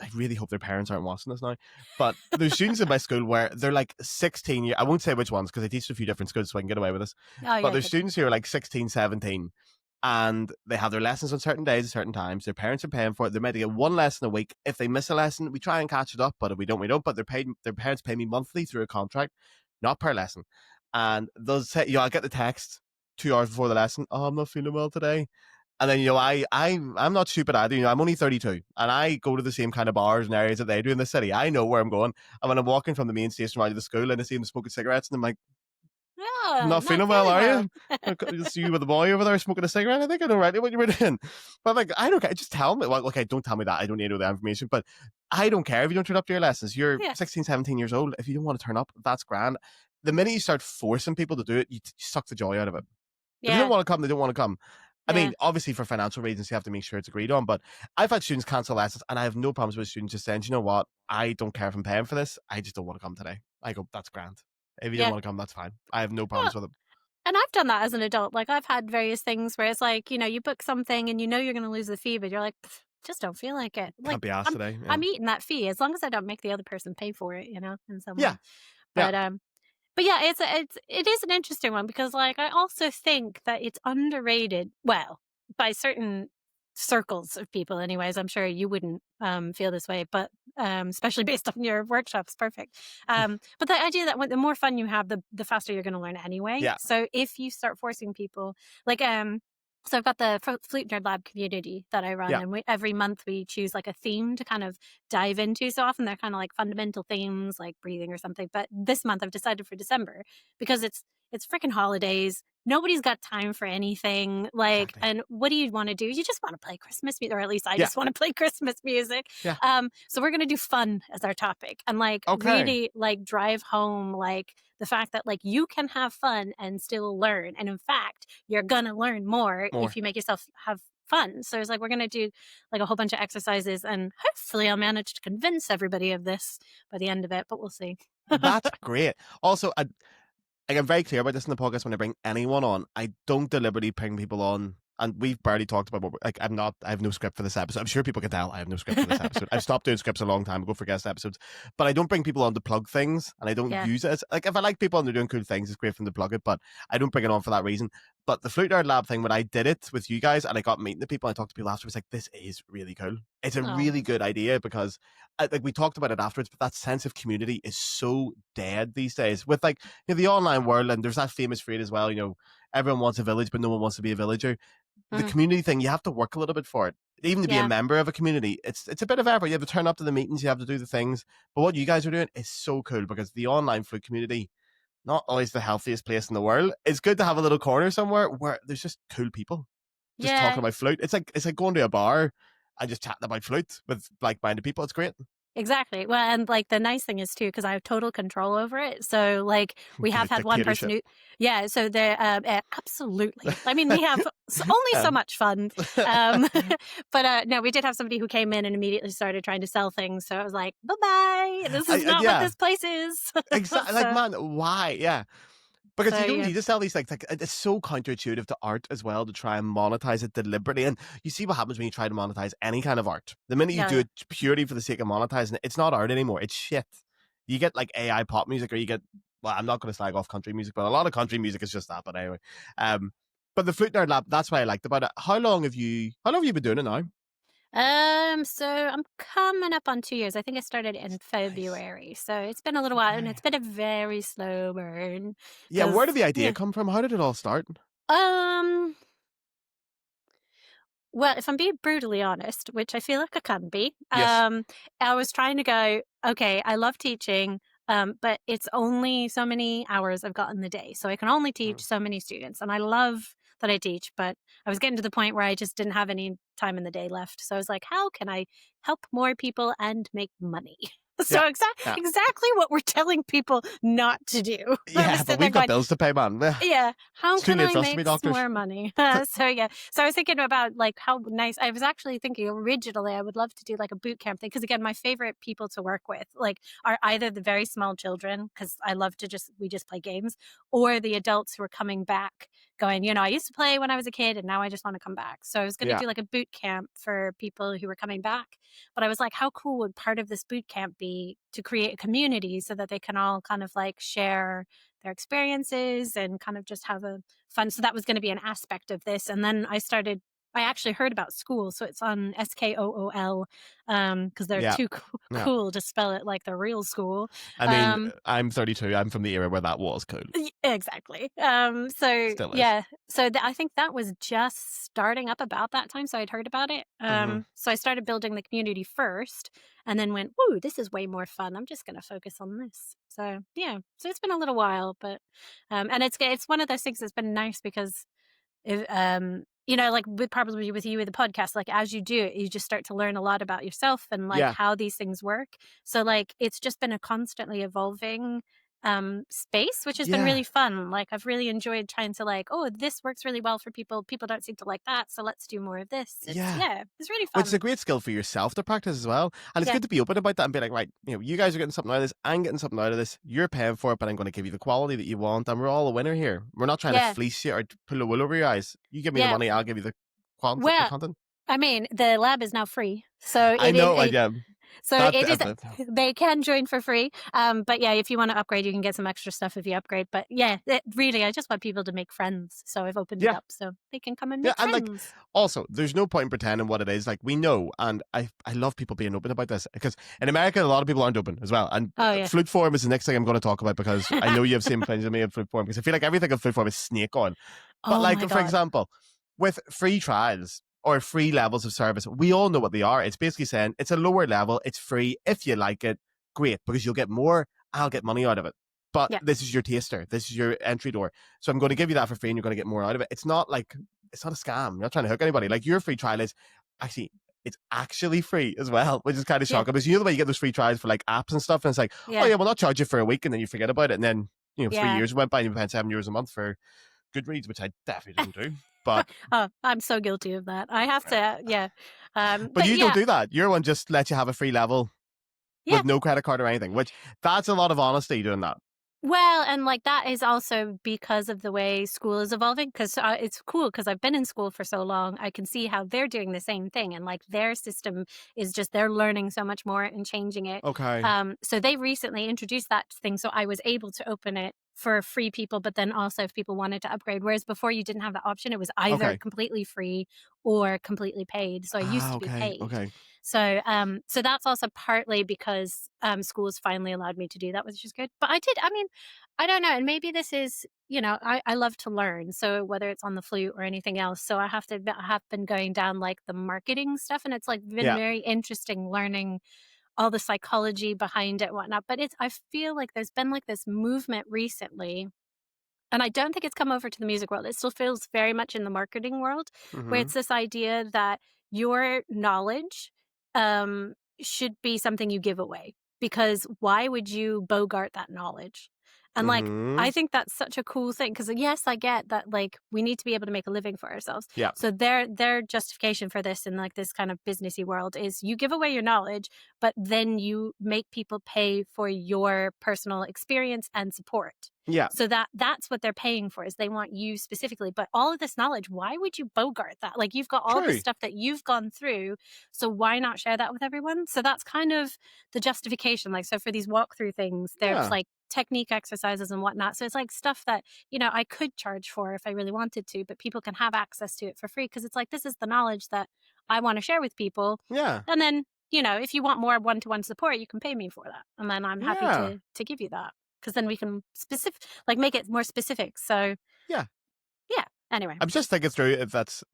I really hope their parents aren't watching this now. But there's students in my school where they're like 16 years. I won't say which ones because I teach a few different schools, so I can get away with this. Oh, But yeah, there's good. students who are like 16, 17, and they have their lessons on certain days at certain times. Their parents are paying for it. They're meant to get one lesson a week. If they miss a lesson, we try and catch it up. But if we don't, we don't. But they're paid. Their parents pay me monthly through a contract, not per lesson. And they'll say, I get the text 2 hours before the lesson. Oh, I'm not feeling well today. And then, I'm not stupid either. I'm only 32 and I go to the same kind of bars and areas that they do in the city. I know where I'm going. And when I'm walking from the main station right to the school and I see them smoking cigarettes and I'm like, Yeah, not not feeling well, feeling are well. you? I see you with the boy over there smoking a cigarette. I think I know rightly what you were doing. But like, I don't care. Just tell me. Well, okay, don't tell me that. I don't need to know the information. But I don't care if you don't turn up to your lessons. You're Yeah. 16, 17 years old. If you don't want to turn up, that's grand. The minute you start forcing people to do it, you suck the joy out of it. If they don't Yeah. want to come, they don't want to come. I Yeah. mean, obviously for financial reasons, you have to make sure it's agreed on. But I've had students cancel lessons, and I have no problems with students just saying, "You know what? I don't care if I'm paying for this. I just don't want to come today." I go, "That's grand. If you don't Yeah. want to come, that's fine. I have no Well, problems with it." and I've done that as an adult. Like I've had various things where it's like, you book something and you're going to lose the fee, but you're like, just don't feel like it. Like Can't be asked today. Yeah, I'm eating that fee as long as I don't make the other person pay for it, in some yeah, way. yeah. But yeah, it is an interesting one because like I also think that it's underrated. Well, by certain circles of people, anyways. I'm sure you wouldn't feel this way, but especially based on your workshops, perfect. But the idea that the more fun you have, the faster you're going to learn anyway. Yeah, So if you start forcing people, like so I've got the Flute Nerd Lab community that I run, yeah. and every month we choose like a theme to kind of dive into. So often they're kind of like fundamental themes, like breathing or something. But this month I've decided for December because it's freaking holidays. Nobody's got time for anything. Like, Exactly. and what do you want to do? You just want to play Christmas music, or at least I Yeah, just want to play Christmas music. yeah. So we're gonna do fun as our topic, and like Okay. really like drive home like the fact that like you can have fun and still learn, and in fact you're gonna learn more if More. you make yourself have fun. So it's like we're gonna do like a whole bunch of exercises, and hopefully I'll manage to convince everybody of this by the end of it, but we'll see. That's great. Also, like, I'm very clear about this in the podcast when I bring anyone on. I don't deliberately bring people on, and we've barely talked about like I have no script for this episode. I'm sure people can tell I have no script for this episode. I've stopped doing scripts a long time ago for guest episodes, but I don't bring people on to plug things, and I don't Yeah. use it as like if I like people and they're doing cool things, it's great for them to plug it, but I don't bring it on for that reason. But the Flute Nerd Lab thing, when I did it with you guys and I got meeting the people, I talked to people afterwards, like, this is really cool. It's a Oh. really good idea because like we talked about it afterwards, but that sense of community is so dead these days with like the online world. And there's that famous phrase as well, everyone wants a village, but no one wants to be a villager. The Mm. community thing, you have to work a little bit for it. Even to be a Yeah. member of a community, it's a bit of effort. You have to turn up to the meetings, you have to do the things. But what you guys are doing is so cool because the online flute community, not always the healthiest place in the world. It's good to have a little corner somewhere where there's just cool people just talking Yeah. about flute. It's like going to a bar and just chatting about flute with like-minded people. It's great. Exactly. Well, and like the nice thing is too, because I have total control over it. So like we have had one person Dictatorship. who, yeah. So they're absolutely. I mean, we have only so much fun. Um, but no, we did have somebody who came in and immediately started trying to sell things. So I was like, bye bye. This is not what Yeah, this place is. exactly. Like, man, why? Yeah. Because So you don't yeah, need to sell these things. Like, it's so counterintuitive to art as well to try and monetize it deliberately. And you see what happens when you try to monetize any kind of art. The minute you yeah, do yeah. it purely for the sake of monetizing it, it's not art anymore. It's shit. You get like AI pop music, or you get, well, I'm not going to slag off country music, but a lot of country music is just that. But anyway, but the Flute Nerd Lab, that's what I liked about it. How long have you been doing it now? So I'm coming up on 2 years. I think I started in Nice. February. So it's been a little while, and Okay. it's been a very slow burn. Yeah. Where Because did the idea yeah, come from? How did it all start? um. Well, if I'm being brutally honest, which I feel like I can be, Yes. I was trying to go, okay, I love teaching, but it's only so many hours I've got in the day. So I can only teach Mm. so many students. And I love that I teach, but I was getting to the point where I just didn't have any time in the day left. So I was like, how can I help more people and make money? So Yeah. exactly what we're telling people not to do. Yeah, but we've got bills to pay, man. Yeah, how It's too can late I for us to make be doctors. more money? So yeah, so I was thinking about like how nice. I was actually thinking originally I would love to do like a boot camp thing because again, my favorite people to work with like are either the very small children because I love to we just play games, or the adults who are coming back, going, I used to play when I was a kid and now I just want to come back. So I was going to Yeah. do like a boot camp for people who were coming back, but I was like, how cool would part of this boot camp be to create a community so that they can all kind of like share their experiences and kind of just have a fun. So that was going to be an aspect of this. And then I actually heard about School. So it's on SKOOL because they're Yeah. too Yeah. cool to spell it like the real school. I mean, I'm 32. I'm from the era where that was cool. Exactly. So Still is. yeah, so I think that was just starting up about that time. So I'd heard about it. So I started building the community first, and then went, "Whoa, this is way more fun. I'm just going to focus on this." So yeah, so it's been a little while, but and it's one of those things that's been nice because if, like probably with you with the podcast, like as you do it, you just start to learn a lot about yourself and like how these things work. So like it's just been a constantly evolving space, which has been really fun. Like I've really enjoyed trying to like, oh, this works really well for people. People don't seem to like that, so let's do more of this. It's really fun. Which is a great skill for yourself to practice as well. And it's good to be open about that and be like, right, you guys are getting something out of this. I'm getting something out of this. You're paying for it, but I'm going to give you the quality that you want. And we're all a winner here. We're not trying to fleece you or pull a wool over your eyes. You give me the money, I'll give you the content. I mean, the lab is now free. So I know, so it is. They can join for free. But yeah, if you want to upgrade, you can get some extra stuff if you upgrade. But yeah, really, I just want people to make friends. So I've opened it up so they can come and make friends. And like, also, there's no point in pretending what it is. Like, we know, and I love people being open about this because in America, a lot of people aren't open as well. And Flute Forum is the next thing I'm going to talk about because I know you have seen plenty of me at Flute Forum because I feel like everything at Flute Forum is snake on. But like, for example, with free trials or free levels of service, we all know what they are. It's basically saying it's a lower level, it's free. If you like it, great, because you'll get more, I'll get money out of it. But this is your taster, this is your entry door. So I'm going to give you that for free and you're going to get more out of it. It's not a scam. You're not trying to hook anybody. Like your free trial is it's actually free as well, which is kind of shocking. Because you know the way you get those free trials for like apps and stuff, and it's like, we'll not charge you for a week and then you forget about it. And then, 3 years went by and you paid €7 a month for Goodreads, which I definitely didn't do. But I'm so guilty of that. I have to, but you don't do that. Your one just lets you have a free level with no credit card or anything, which that's a lot of honesty doing that. Well, and like that is also because of the way school is evolving. Because it's cool because I've been in school for so long. I can see how they're doing the same thing, and like their system is just they're learning so much more and changing it. Okay. So they recently introduced that thing, so I was able to open it for free people, but then also if people wanted to upgrade. Whereas before you didn't have that option. It was either completely free or completely paid. So I used to be paid. Okay. So so that's also partly because schools finally allowed me to do that, which is good. But I don't know. And maybe this is, I love to learn. So whether it's on the Flute or anything else. So I have been going down like the marketing stuff, and it's like been very interesting learning all the psychology behind it and whatnot. But I feel like there's been like this movement recently, and I don't think it's come over to the music world. It still feels very much in the marketing world, where it's this idea that your knowledge should be something you give away, because why would you bogart that knowledge? And like, I think that's such a cool thing, because yes, I get that like we need to be able to make a living for ourselves. Yeah. So their justification for this in like this kind of businessy world is you give away your knowledge, but then you make people pay for your personal experience and support. Yeah. So that's what they're paying for, is they want you specifically. But all of this knowledge, why would you bogart that? Like you've got all this stuff that you've gone through, so why not share that with everyone? So that's kind of the justification. Like, so for these walkthrough things, there's like technique exercises and whatnot. So it's like stuff that, I could charge for if I really wanted to, but people can have access to it for free, because it's like, this is the knowledge that I want to share with people. Yeah. And then, if you want more one-to-one support, you can pay me for that. And then I'm happy to give you that. Because then we can make it more specific. So yeah. Anyway, I'm just thinking through if that's.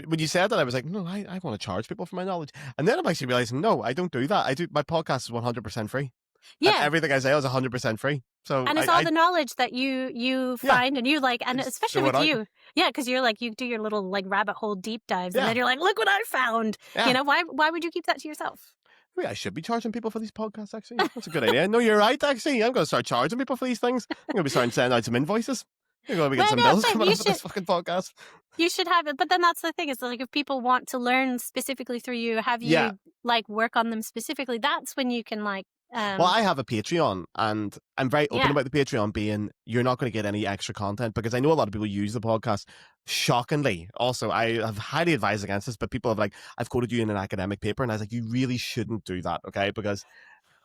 When you said that, I was like, no, I want to charge people for my knowledge, and then I'm actually realizing, no, I don't do that. My podcast is 100% free. Yeah, and everything I say is 100% free. So and it's all the knowledge that you find and you like, and especially with you, because you're like, you do your little like rabbit hole deep dives, and then you're like, look what I found. Yeah. Why would you keep that to yourself? Maybe I should be charging people for these podcasts, actually. That's a good idea. No, you're right, actually. I'm going to start charging people for these things. I'm going to be starting sending out some invoices. You're going to be getting some bills coming up for this fucking podcast. You should have it. But then that's the thing. Is like if people want to learn specifically through you, have you like work on them specifically, that's when you can like... well, I have a Patreon, and I'm very open about the Patreon being you're not going to get any extra content, because I know a lot of people use the podcast. Shockingly, also, I have highly advised against this, but people have like, I've quoted you in an academic paper, and I was like, you really shouldn't do that, okay? Because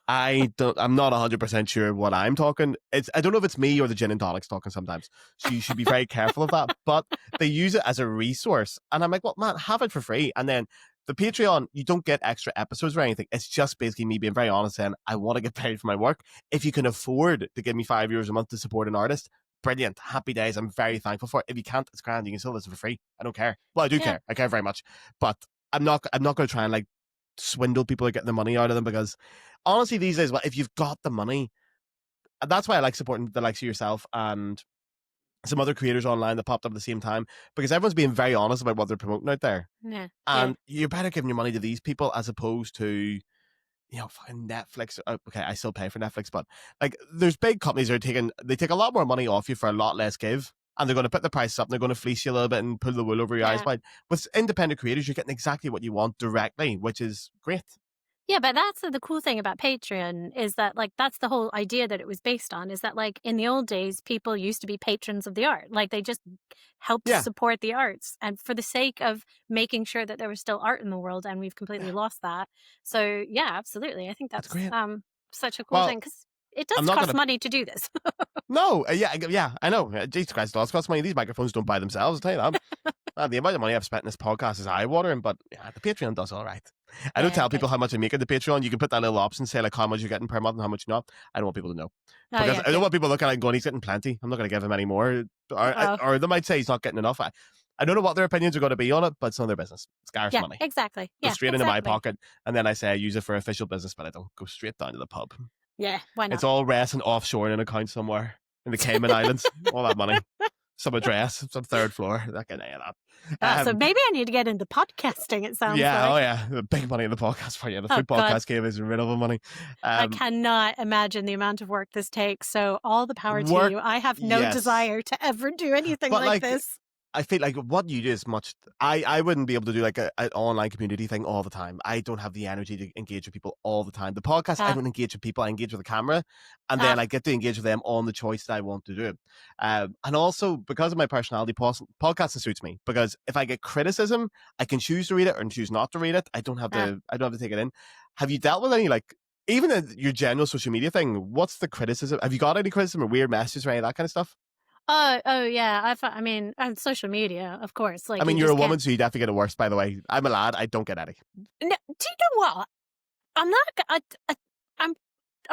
I'm not 100% sure what I'm talking. I don't know if it's me or the gin and tonics talking sometimes. So you should be very careful of that. But they use it as a resource. And I'm like, well, man, have it for free. And then the Patreon, you don't get extra episodes or anything. It's just basically me being very honest saying, I want to get paid for my work. If you can afford to give me €5 a month to support an artist, brilliant. Happy days. I'm very thankful for it. If you can't, it's grand. You can still listen for free. I don't care. Well, I do care. I care very much. But I'm not going to try and like swindle people or get the money out of them, because honestly these days, well, if you've got the money, that's why I like supporting the likes of yourself and some other creators online that popped up at the same time, because everyone's being very honest about what they're promoting out there. And you're better giving your money to these people as opposed to, fucking Netflix. Okay, I still pay for Netflix, but like there's big companies that they take a lot more money off you for a lot less give. And they're going to put the price up, and they're going to fleece you a little bit and pull the wool over your eyes. But with independent creators, you're getting exactly what you want directly, which is great. Yeah, but that's the cool thing about Patreon, is that like that's the whole idea that it was based on, is that like in the old days, people used to be patrons of the art. Like they just helped support the arts, and for the sake of making sure that there was still art in the world, and we've completely lost that. So yeah, absolutely. I think that's great. Such a cool thing, because it does cost money to do this. No, I know. Jesus Christ, it does cost money. These microphones don't buy themselves, I'll tell you that. The amount of money I've spent in this podcast is eye-watering, but the Patreon does all right. I don't tell people how much I make at the Patreon. You can put that little option, say like how much you're getting per month and how much you're not. I don't want people to know. Because I don't want people looking at it and going, he's getting plenty. I'm not going to give him any more. Or they might say he's not getting enough. I don't know what their opinions are going to be on it, but it's none of their business. It's Gareth's money. Exactly. Go straight into my pocket, and then I say I use it for official business, but I don't go straight down to the pub. Yeah, why not? It's all resting offshore in an account somewhere in the Cayman Islands. All that money. Some address, some third floor. That kind of that. So maybe I need to get into podcasting, it sounds like. The big money in the podcast for you. The food podcast game is renewable money. I cannot imagine the amount of work this takes. So all the power to you. I have no desire to ever do anything like this. I feel like what you do is much. I wouldn't be able to do like an online community thing all the time. I don't have the energy to engage with people all the time. The podcast, I don't engage with people. I engage with the camera, and then I get to engage with them on the choice that I want to do it. And also because of my personality, podcasting suits me, because if I get criticism, I can choose to read it or choose not to read it. I don't have to. I don't have to take it in. Have you dealt with any like? Even your general social media thing? What's the criticism? Have you got any criticism or weird messages or any of that kind of stuff? Oh yeah. I mean, on social media, of course. Like, I mean, you're a woman, so you definitely get it worse. By the way, I'm a lad. I don't get any. No, do you know what? I'm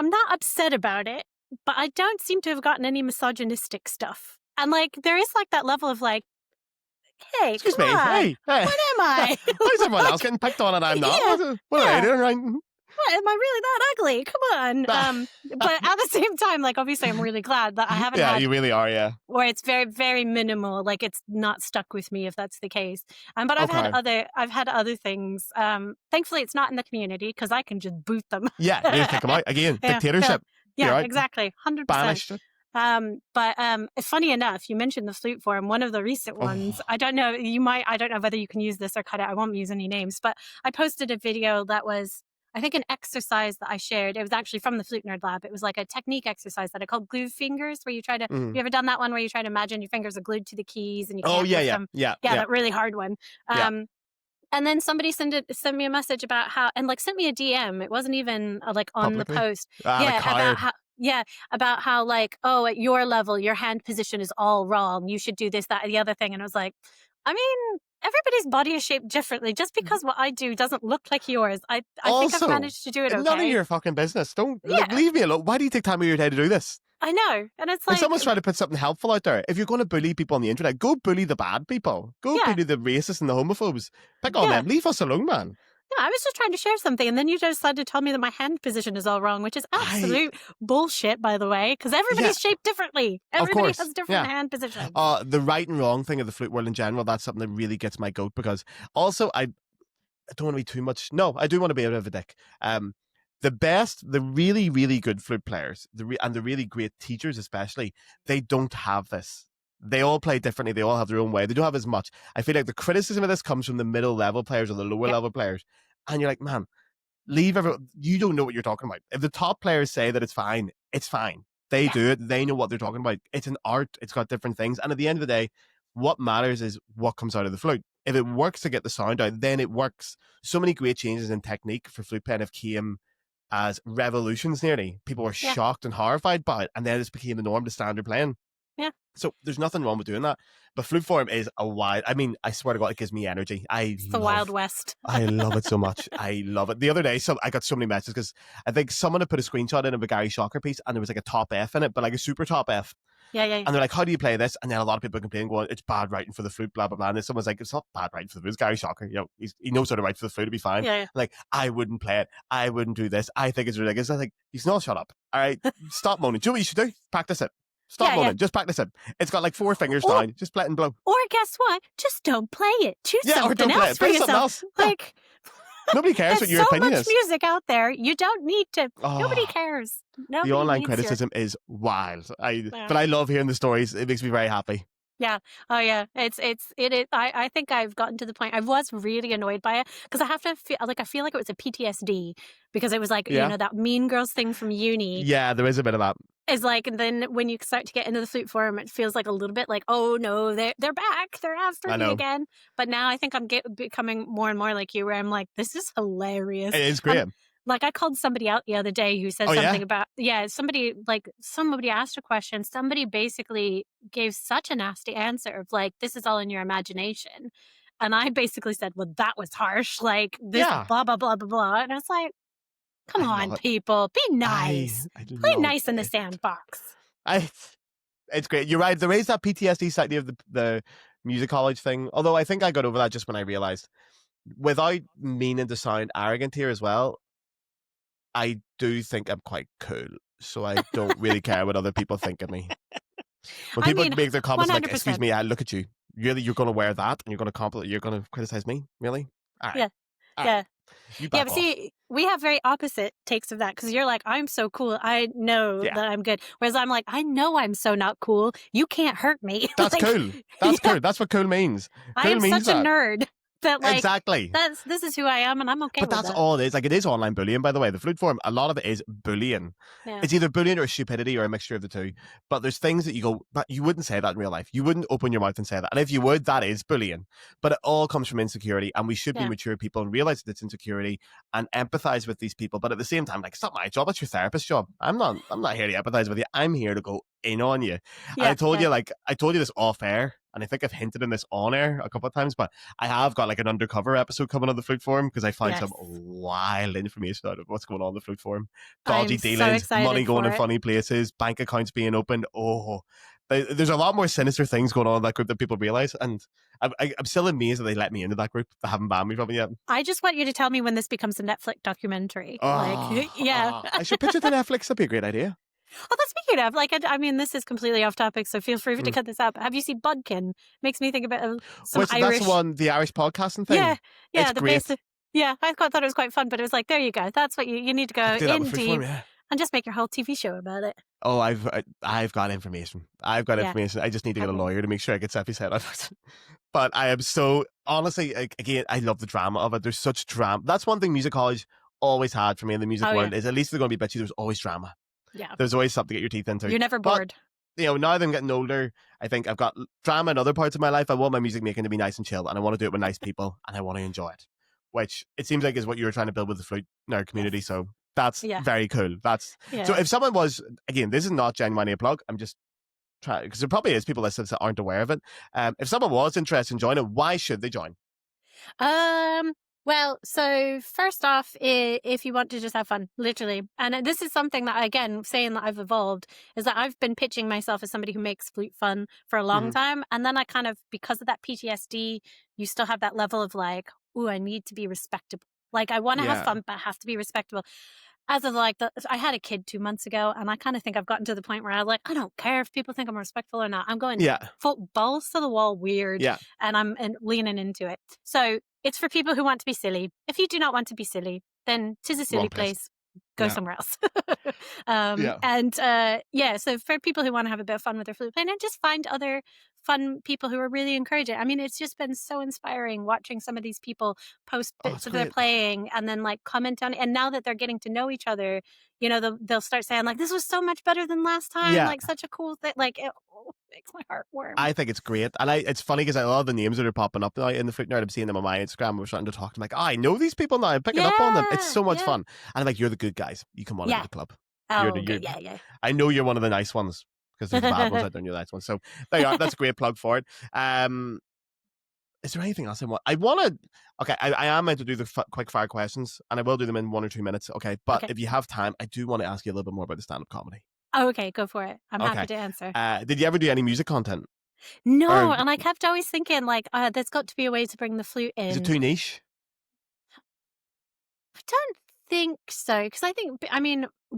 not upset about it, but I don't seem to have gotten any misogynistic stuff. And like, there is like that level of like, hey, excuse me, hey, what am I? Why is everyone else getting picked on and I'm not? What are they doing right? What, am I really that ugly? Come on. But at the same time, like, obviously I'm really glad that I haven't had... you really are, where it's very, very minimal. Like, it's not stuck with me, if that's the case. But I've had other things. Thankfully, it's not in the community, because I can just boot them. Yeah, you take them out. Again, dictatorship. Yeah, right. Exactly. 100%. Banished. But funny enough, you mentioned the Flute forum, one of the recent ones. I don't know whether you can use this or cut it. I won't use any names, but I posted a video that was, I think, an exercise that I shared. It was actually from the Flute Nerd Lab. It was like a technique exercise that I called glue fingers, where you try to, you ever done that one where you try to imagine your fingers are glued to the keys and you can't that really hard one. And then somebody sent me a message about how, and like sent me a DM. It wasn't even like on publicly? The post. About how like, oh, at your level, your hand position is all wrong. You should do this, that, and the other thing. And I was like, I mean, everybody's body is shaped differently. Just because what I do doesn't look like yours, I think I've managed to do it okay. None of your fucking business. Don't leave me alone. Why do you take time out of your day to do this? I know. And it's like... If someone's trying to put something helpful out there, if you're going to bully people on the internet, go bully the bad people. Go bully the racists and the homophobes. Pick on them. Leave us alone, man. Yeah, I was just trying to share something, and then you just decided to tell me that my hand position is all wrong, which is absolute bullshit, by the way, because everybody's shaped differently. Everybody has different hand positions. The right and wrong thing of the flute world in general, that's something that really gets my goat, because also I don't want to be too much. No, I do want to be a bit of a dick. The really, really good flute players, and the really great teachers, especially, they don't have this. They all play differently. They all have their own way. They don't have as much. I feel like the criticism of this comes from the middle level players or the lower level players, and you're like, man, leave everyone. You don't know what you're talking about. If the top players say that it's fine, it's fine. They do it. They know what they're talking about. It's an art. It's got different things. And at the end of the day, what matters is what comes out of the flute. If it works to get the sound out, then it works. So many great changes in technique for flute playing have came as revolutions nearly. People were shocked and horrified by it, and then it became the norm, the standard playing. Yeah. So there's nothing wrong with doing that. But flute form is a wild, I mean, I swear to God, it gives me energy. It's the Wild West. I love it so much. I love it. The other day, I got so many messages because I think someone had put a screenshot in of a Gary Shocker piece and there was like a top F in it, but like a super top F. Yeah. And they're like, how do you play this? And then a lot of people complain, going, it's bad writing for the flute, blah, blah, blah. And then someone's like, it's not bad writing for the flute. It's Gary Shocker. You know, he knows how to write for the flute. It'll be fine. Yeah. Like, I wouldn't play it. I wouldn't do this. I think it's ridiculous. I think, he's not shut up. All right. Stop moaning. Do you know what you should do? Practice it. Stop moaning. Just practice it. It's got like 4 fingers down. Just let it blow. Or guess what? Just don't play it. Choose something or don't play else it. for Play yourself. something else. Like, nobody cares what your opinion There's so much music out there. You don't need to. Nobody cares. Nobody the online needs criticism is wild. But I love hearing the stories. It makes me very happy. Yeah. Oh yeah. It is. I think I've gotten to the point. I was really annoyed by it because I feel like it was a PTSD because it was like you know that Mean Girls thing from uni. Yeah, there is a bit of that. Is like, and then when you start to get into the flute form, it feels like a little bit like, oh no, they're back, they're after me again. But now I think I'm becoming more and more like you, where I'm like, this is hilarious. It is great. Like I called somebody out the other day who said something about somebody asked a question. Somebody basically gave such a nasty answer of like, this is all in your imagination, and I basically said, well, that was harsh. Like this, blah blah blah blah blah, and I was like. Come on, people. Be nice. Play nice in the sandbox. It's great. You're right. There is that PTSD slightly of the music college thing. Although I think I got over that just when I realized, without meaning to sound arrogant here as well, I do think I'm quite cool. So I don't really care what other people think of me. When people make their comments 100%. Like, excuse me, I look at you. Really, you're going to wear that and you're going to criticize me? Really? All right. Yeah. Yeah. But off. see, we have very opposite takes of that because you're like, I'm so cool. I know that I'm good. Whereas I'm like, I know I'm so not cool. You can't hurt me. That's like, cool. That's cool. That's what cool means. I am such a nerd. That like exactly. This is who I am, and I'm okay. But that's all it is. Like it is online bullying, by the way. The flute form, a lot of it is bullying. Yeah. It's either bullying or stupidity or a mixture of the two. But there's things that you go, but you wouldn't say that in real life. You wouldn't open your mouth and say that. And if you would, that is bullying. But it all comes from insecurity, and we should be mature people and realize that it's insecurity and empathize with these people. But at the same time, like it's not my job; it's your therapist's job. I'm not here to empathize with you. I'm here to go in on you. And I told you this off air. And I think I've hinted in this on air a couple of times, but I have got like an undercover episode coming on the Flute Forum because I found some wild information out of what's going on in the Flute Forum. Dodgy dealings, money going in funny places, bank accounts being opened. Oh, there's a lot more sinister things going on in that group than people realize. And I'm still amazed that they let me into that group. They haven't banned me from it yet. I just want you to tell me when this becomes a Netflix documentary. I should pitch it to Netflix. That'd be a great idea. Oh, that's speaking of, like, I mean, this is completely off topic, so feel free to cut this out. Have you seen Budkin? Makes me think about some Irish... That's the one, the Irish podcasting thing? Yeah, it's the great. basic... Yeah, I thought it was quite fun, but it was like, there you go. That's what you need to go in deep and just make your whole TV show about it. Oh, I've got information. I just need to get a lawyer to make sure I get Seffi's head out of it. But I am so... Honestly, again, I love the drama of it. There's such drama. That's one thing music college always had for me in the music world, is at least they're going to be bitchy. There's always drama. Yeah. There's always something to get your teeth into. You're never bored. But, now that I'm getting older, I think I've got drama in other parts of my life. I want my music making to be nice and chill, and I want to do it with nice people, and I want to enjoy it. Which it seems like is what you were trying to build with the flute in our community. So that's very cool. So if someone was, again, this is not genuinely a plug. I'm just trying, because there probably is people listening that aren't aware of it. If someone was interested in joining, why should they join? Well, so first off, if you want to just have fun, literally. And this is something that, again, saying that I've evolved, is that I've been pitching myself as somebody who makes flute fun for a long time. And then I kind of, because of that PTSD, you still have that level of like, ooh, I need to be respectable. Like, I want to have fun, but I have to be respectable. As of like, I had a kid 2 months ago, and I kind of think I've gotten to the point where I like, I don't care if people think I'm respectful or not. I'm going full balls to the wall weird, and I'm leaning into it. So it's for people who want to be silly. If you do not want to be silly, then 'tis a silly Wrong place. place. Go somewhere else. Yeah. And so for people who want to have a bit of fun with their flute playing, and just find other fun people who are really encouraging. I mean, it's just been so inspiring watching some of these people post bits it's of their great. playing and then like comment on it. And now that they're getting to know each other, you know, they'll start saying like, "This was so much better than last time." Yeah. Like such a cool thing. Like it makes my heart warm. I think it's great. And it's funny because I love the names that are popping up now in the Flute Nerd. I'm seeing them on my Instagram. We're starting to talk. I'm like, I know these people now. I'm picking up on them. It's so much fun. And I'm like, you're the good guys. You come on into the club. Yeah. I know you're one of the nice ones because there's bad ones out there and you're the nice ones. So there you are. That's a great plug for it. Is there anything else I want to... Okay, I am meant to do the quick fire questions and I will do them in 1 or 2 minutes. Okay, but if you have time, I do want to ask you a little bit more about the stand-up comedy. Oh, okay, go for it. I'm happy to answer. Did you ever do any music content? No, and I kept always thinking, like, there's got to be a way to bring the flute in. Is it too niche? I don't think so, because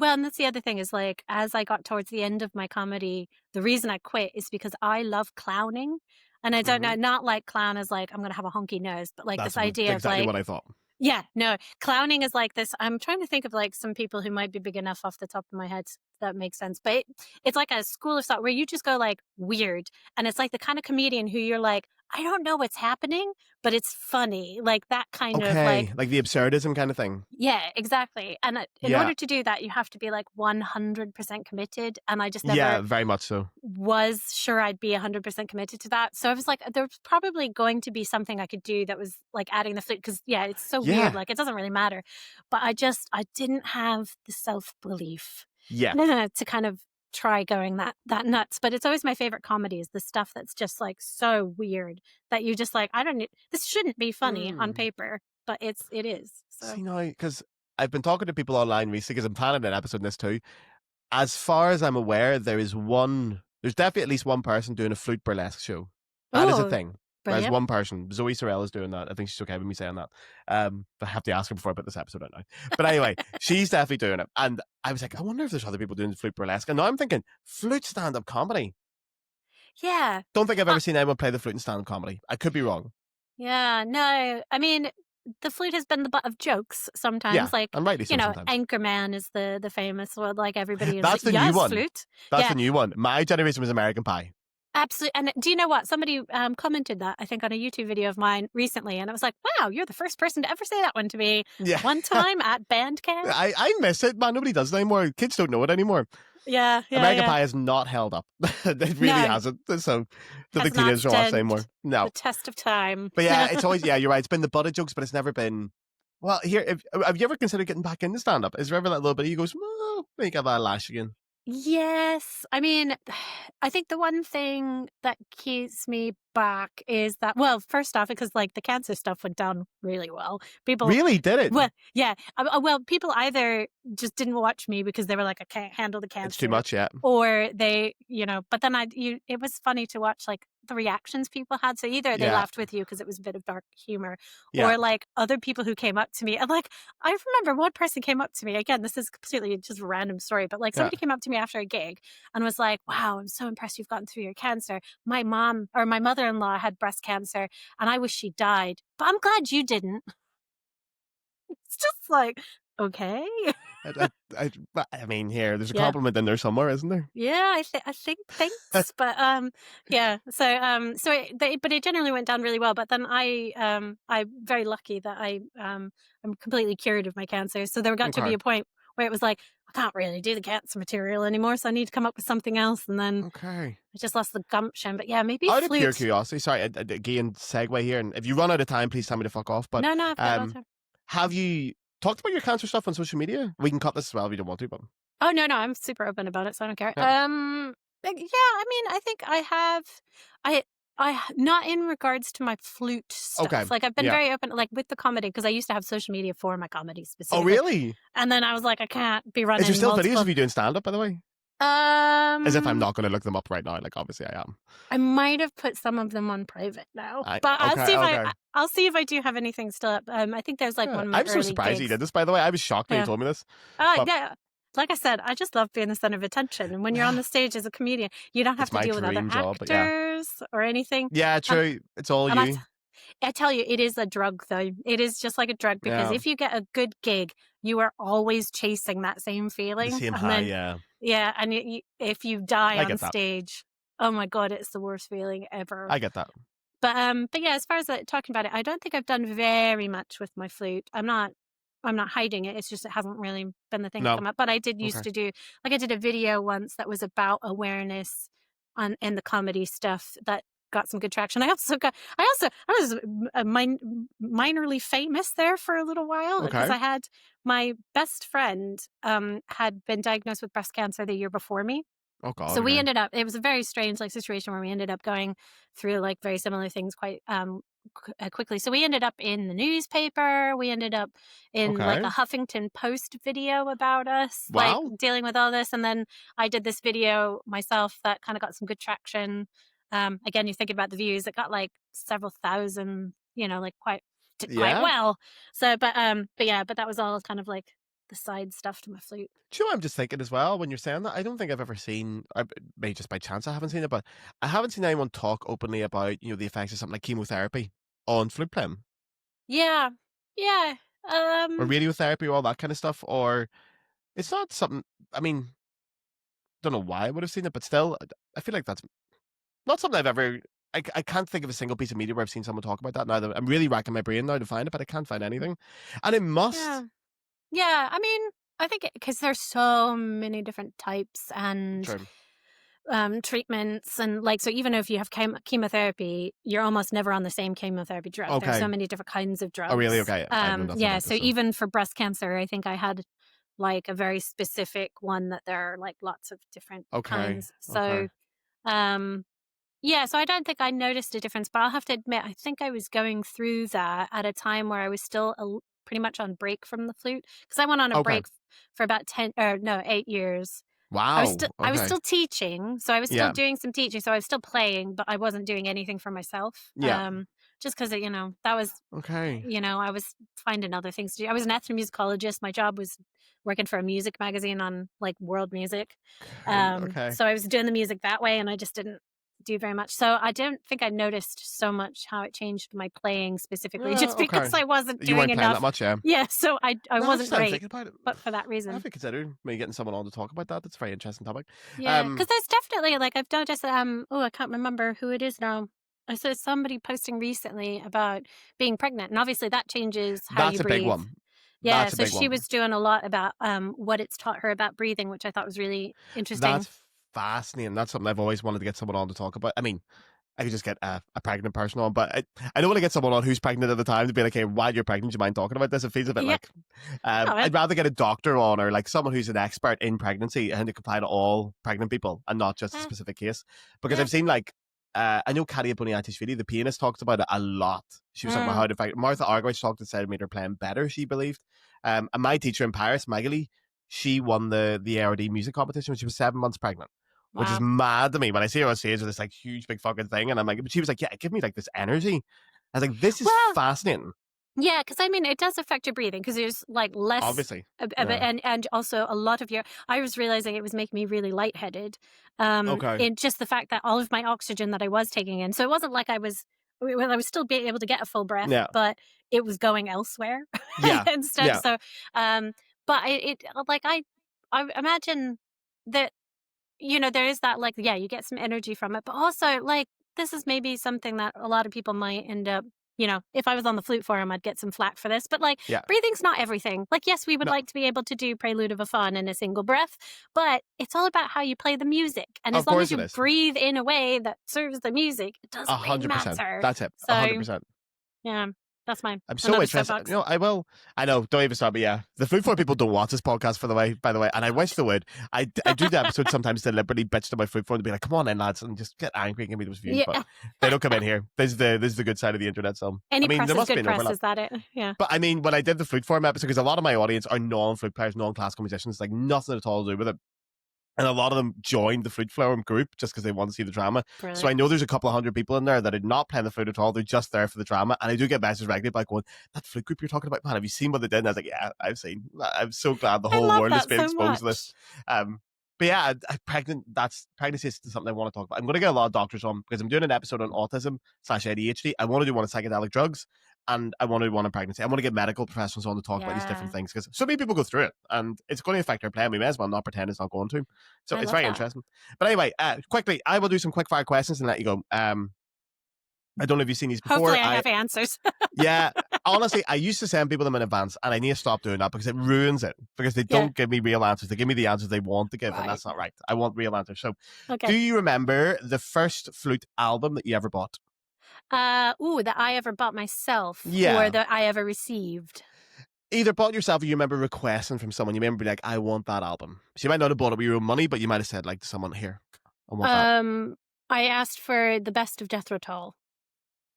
and that's the other thing is, like, as I got towards the end of my comedy, the reason I quit is because I love clowning. And I don't know, not like clown as, like, I'm going to have a honky nose, but, like, this idea of, like... exactly what I thought. Yeah, no, clowning is like this. I'm trying to think of like some people who might be big enough off the top of my head that makes sense. But it's like a school of thought where you just go like weird. And it's like the kind of comedian who you're like, I don't know what's happening, but it's funny. Like that kind of like the absurdism kind of thing. Yeah, exactly. And in order to do that, you have to be like 100% committed. And I just never... Yeah, very much so. Was sure I'd be 100% committed to that. So I was like, there's probably going to be something I could do that was like adding the flute because it's so weird. Like it doesn't really matter. But I didn't have the self-belief to kind of try going that nuts. But it's always my favorite comedy is the stuff that's just like so weird that you just like, this shouldn't be funny on paper, but it is. So. See now, because I've been talking to people online recently because I'm planning an episode on this too. As far as I'm aware, there's definitely at least one person doing a flute burlesque show. That is a thing. Brilliant. There's one person. Zoe Sorrell is doing that. I think she's okay with me saying that. But I have to ask her before I put this episode out now. But anyway, she's definitely doing it. And I was like, I wonder if there's other people doing flute burlesque. And now I'm thinking, flute stand-up comedy. Yeah. Don't think I've ever seen anyone play the flute in stand-up comedy. I could be wrong. Yeah, no. I mean, the flute has been the butt of jokes sometimes. Yeah, like, and rightly so sometimes. Anchorman is the famous one. Like everybody is That's like, the new one. Flute. That's the new one. My generation was American Pie. Absolutely. And do you know what? Somebody commented that, I think, on a YouTube video of mine recently. And I was like, wow, you're the first person to ever say that one to me. Yeah. One time at band camp. I miss it, man. Nobody does it anymore. Kids don't know it anymore. Yeah. American Pie has not held up. It really hasn't. So don't think teenagers don't watch it anymore. No. The test of time. But yeah, it's always, you're right. It's been the butt of jokes, but it's never been... Well, here, have you ever considered getting back into stand-up? Is there ever that little bit of you goes, make a lash again? Yes. I mean, I think the one thing that keeps me back is that, well, first off, because like the cancer stuff went down really well. People really did it? Well, yeah. Well, people either just didn't watch me because they were like, I can't handle the cancer. It's too much, yeah. Or they, but then it was funny to watch like the reactions people had. So either they laughed with you because it was a bit of dark humor, or like other people who came up to me. And like, I remember one person came up to me, again, this is completely just a random story, but like somebody came up to me after a gig and was like, wow, I'm so impressed you've gotten through your cancer. My mother-in-law had breast cancer and I wish she died, but I'm glad you didn't. It's just like, okay. I mean, here, there's a compliment in there somewhere, isn't there? Yeah, I think thanks. But yeah. So but it generally went down really well. But then I'm very lucky that I'm completely cured of my cancer. So there got to be a point where it was like, I can't really do the cancer material anymore, so I need to come up with something else. And then I just lost the gumption. But yeah, maybe out of pure curiosity, sorry, again, segue here, and if you run out of time, please tell me to fuck off. But no, I've got all time. Have you talked about your cancer stuff on social media? We can cut this as well if you don't want to, but... Oh, no, I'm super open about it, so I don't care. Yeah, I mean, I think I have... I not in regards to my flute stuff. Okay. Like, I've been very open, like, with the comedy, because I used to have social media for my comedy specifically. Oh, really? And then I was like, I can't be running... Is there still videos of you doing stand-up, by the way? As if I'm not going to look them up right now. Like, obviously I am. I might have put some of them on private now, but I'll see if I do have anything still up. I think there's like one of my I'm so surprised you did this, by the way. I was shocked when you told me this. Yeah. Like I said, I just love being the center of attention. And when you're on the stage as a comedian, you don't have to deal with other actors or anything. Yeah, true. It's all you. I tell you, it is a drug, though. It is just like a drug because Yeah. if you get a good gig, you are always chasing that same The feeling. same And high, then, yeah. yeah, and if you die I on get that. stage, oh my God, it's the worst feeling ever. I get that. But yeah, as far as talking about it, I don't think I've done very much with my flute. I'm not hiding it. It's just it hasn't really been the thing to No. come up. But I did used Okay. to do like I did a video once that was about awareness on and the comedy stuff that got some good traction. I was minorly famous there for a little while because Okay. I had my best friend had been diagnosed with breast cancer the year before me. Oh God. So we Okay. ended up, it was a very strange like situation where we ended up going through like very similar things quite quickly. So we ended up in the newspaper. We ended up in like a Okay. Huffington Post video about us, like Wow. dealing with all this. And then I did this video myself that kind of got some good traction. Again, you think about the views, it got like several thousand, like did quite Yeah. well. So, but yeah, but that was all kind of like the side stuff to my flute. Do you know what I'm just thinking as well when you're saying that? I don't think I've ever seen, maybe just by chance I haven't seen it, but I haven't seen anyone talk openly about, the effects of something like chemotherapy on flute playing Yeah. Yeah. or Um, radiotherapy or all that kind of stuff. Or it's not something, I mean, don't know why I would have seen it, but still, I feel like that's not something I've ever, I can't think of a single piece of media where I've seen someone talk about that now. I'm really racking my brain now to find it, but I can't find anything. And it yeah. must, Yeah. I mean, I think because there's so many different types and true. treatments and like so even if you have chemotherapy, you're almost never on the same chemotherapy drug. There's Okay. so many different kinds of Oh, really? drugs. Okay. I know nothing Yeah, about so this. So. even for breast cancer, I think I had like a very specific one that there are like lots of different Okay. kinds. Okay. So um yeah, so I don't think I noticed a difference, but I'll have to admit, I think I was going through that at a time where I was still pretty much on break from the flute because I went on a Okay. break for about 10 or no, 8 years. Wow. I was Okay. still teaching, so I was still Yeah. doing some teaching, so I was still playing, but I wasn't doing anything for myself. Yeah. Just because that was Okay. I was finding other things to do. I was an ethnomusicologist. My job was working for a music magazine on like world music. Okay. So I was doing the music that way, and I just didn't do very much. So I don't think I noticed so much how it changed my playing specifically, just Okay. because I wasn't You doing weren't playing that enough. much, yeah. Yeah, so I No, wasn't just I'm great, thinking about it. but for that I reason. haven't considered maybe getting someone on to talk about that. That's a very interesting topic. Yeah, because there's definitely like I've noticed. Oh, I can't remember who it is now. I saw somebody posting recently about being pregnant, and obviously that changes how you That's a big breathe. one. Yeah, That's a so big she one. was doing a lot about what it's taught her about breathing, which I thought was really interesting. That's fascinating. That's something I've always wanted to get someone on to talk about. I mean, I could just get a pregnant person on, but I don't want to get someone on who's pregnant at the time to be like, hey, while you're pregnant, do you mind talking about this? It feels a bit Yeah, like, no, I'd rather get a doctor on or like someone who's an expert in pregnancy and to apply to all pregnant people and not just a eh, specific case. Because yeah, I've seen like, I know Katia Boniatishvili, the pianist, talked about it a lot. She was talking about how mm, to fight. Martha Argerich talked and said it made her playing better, she believed. And my teacher in Paris, Magali, she won the ARD music competition when she was 7 months pregnant, which is wow. mad to me. When I see her on stage with this like huge big fucking thing, and I'm like, but she was like, yeah, give me like this energy. I was like, this is Well, fascinating. yeah, because I mean, it does affect your breathing because there's like less, Obviously, yeah. and also a lot of your. I was realizing it was making me really lightheaded. Okay. In just the fact that all of my oxygen that I was taking in, so it wasn't like I was. Well, I was still being able to get a full breath, Yeah. but it was going elsewhere Yeah. instead. Yeah. So, but it like I imagine that there is that like yeah, you get some energy from it, but also like this is maybe something that a lot of people might end up. If I was on the flute forum, I'd get some flack for this. But like, Yeah. breathing's not everything. Like, yes, we would No. like to be able to do Prelude of a Faun in a single breath, but it's all about how you play the music. And Of as long as course it you is. breathe in a way that serves the music, it doesn't really 100%. matter. That's it. So 100%. yeah, that's mine. I'm so Another interested. soapbox. I will. I know. Don't even start me. Yeah, the Food for people don't watch this podcast, by the way, and I wish they would. I do the episode sometimes deliberately bitch to my Food for and be like, "Come on in, lads," and just get angry and give me those views. Yeah, But they don't come in here. This is the good side of the internet. So I any mean, press there is must be good an press. overlap. Is that it? Yeah. But I mean, when I did the Flute Forum episode, because a lot of my audience are non-flute players, non-classical musicians, like nothing at all to do with it. And a lot of them joined the Flute Forum group just because they want to see the drama. Brilliant. So I know there's a couple of hundred people in there that are not playing the flute at all. They're just there for the drama. And I do get messages regularly like going, that flute group you're talking about, man, have you seen what they did? And I was like, yeah, I've seen. I'm so glad the I whole love world has that been so exposed to much. this. But yeah, pregnancy is something I want to talk about. I'm going to get a lot of doctors on because I'm doing an episode on autism/ADHD. I want to do one on psychedelic drugs, and I want to do one on pregnancy. I want to get medical professionals on to talk about these different things because so many people go through it, and it's going to affect our play. And we may as well not pretend it's not going to. So it's very interesting. But anyway, quickly, I will do some quick fire questions and let you go. I don't know if you've seen these before. Hopefully I have answers. Yeah. Honestly, I used to send people them in advance, and I need to stop doing that because it ruins it. Because they don't give me real answers. They give me the answers they want to give, and that's not right. I want real answers. So, do you remember the first Flute album that you ever bought? That I ever bought myself or that I ever received? Either bought yourself or you remember requesting from someone. You remember being like, I want that album. So you might not have bought it with your own money, but you might have said like to someone, here, I want that. I asked for the best of Jethro Tull.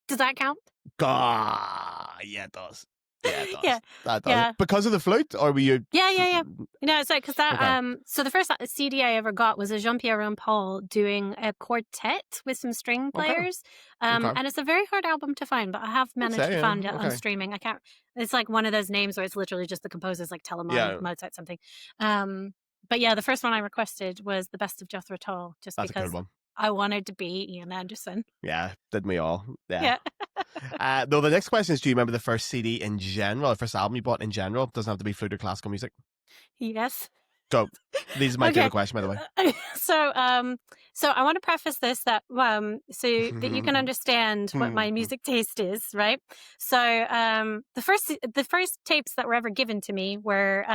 Does that count? Yeah, it does. Yeah, it does. Yeah. That does. Yeah. Because of the flute, or were you? Yeah. It's like because that. So the first CD I ever got was a Jean-Pierre Rampal doing a quartet with some string players, and it's a very hard album to find, but I have managed to find it on streaming. I can't. It's like one of those names where it's literally just the composers, like Telemann, Mozart, something. But yeah, the first one I requested was the best of Jethro Tull, just That's because a good one. I wanted to be Ian Anderson. Yeah, didn't we all? Yeah. No, the next question is, do you remember the first CD in general, the first album you bought in general? It doesn't have to be flute or classical music. Yes. Go. This is my favorite question, by the way. So I want to preface this that so that you can understand what my music taste is, right? So the first tapes that were ever given to me were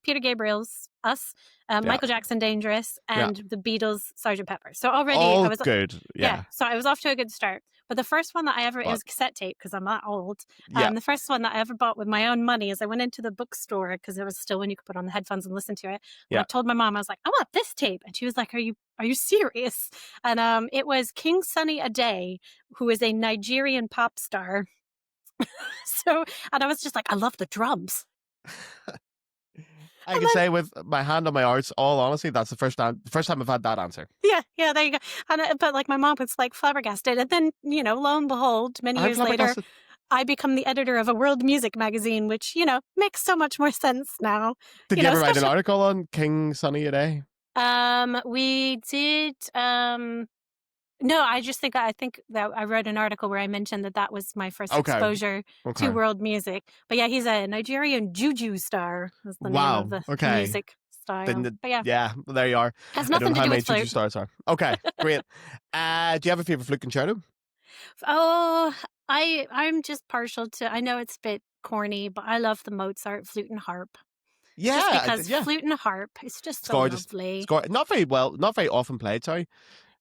Peter Gabriel's Us, Michael Jackson Dangerous, and the Beatles Sgt. Pepper. So already I was good. Yeah. So I was off to a good start. But the first one that I ever, it was a cassette tape because I'm that old. The first one that I ever bought with my own money is I went into the bookstore because it was still when you could put on the headphones and listen to it. And I told my mom, I was like, I want this tape. And she was like, are you serious? And it was King Sunny Ade, who is a Nigerian pop star. And I was just like, I love the drums. I can say with my hand on my heart, all honesty, that's the first time I've had that answer. Yeah, there you go. But like my mom was like flabbergasted. And then, lo and behold, many years later, I become the editor of a world music magazine, which, makes so much more sense now. Did you ever write an article on King Sunny Ade? We did. No, I think that I wrote an article where I mentioned that was my first exposure to world music. But yeah, he's a Nigerian juju star. Is the name of the music style. Well, there you are. Has nothing to do with flute. Juju stars are. Okay, great. Do you have a favorite flute concerto? Oh, I'm just partial to. I know it's a bit corny, but I love the Mozart flute and harp. Yeah, just because flute and harp is just so lovely. Not very often played. Sorry.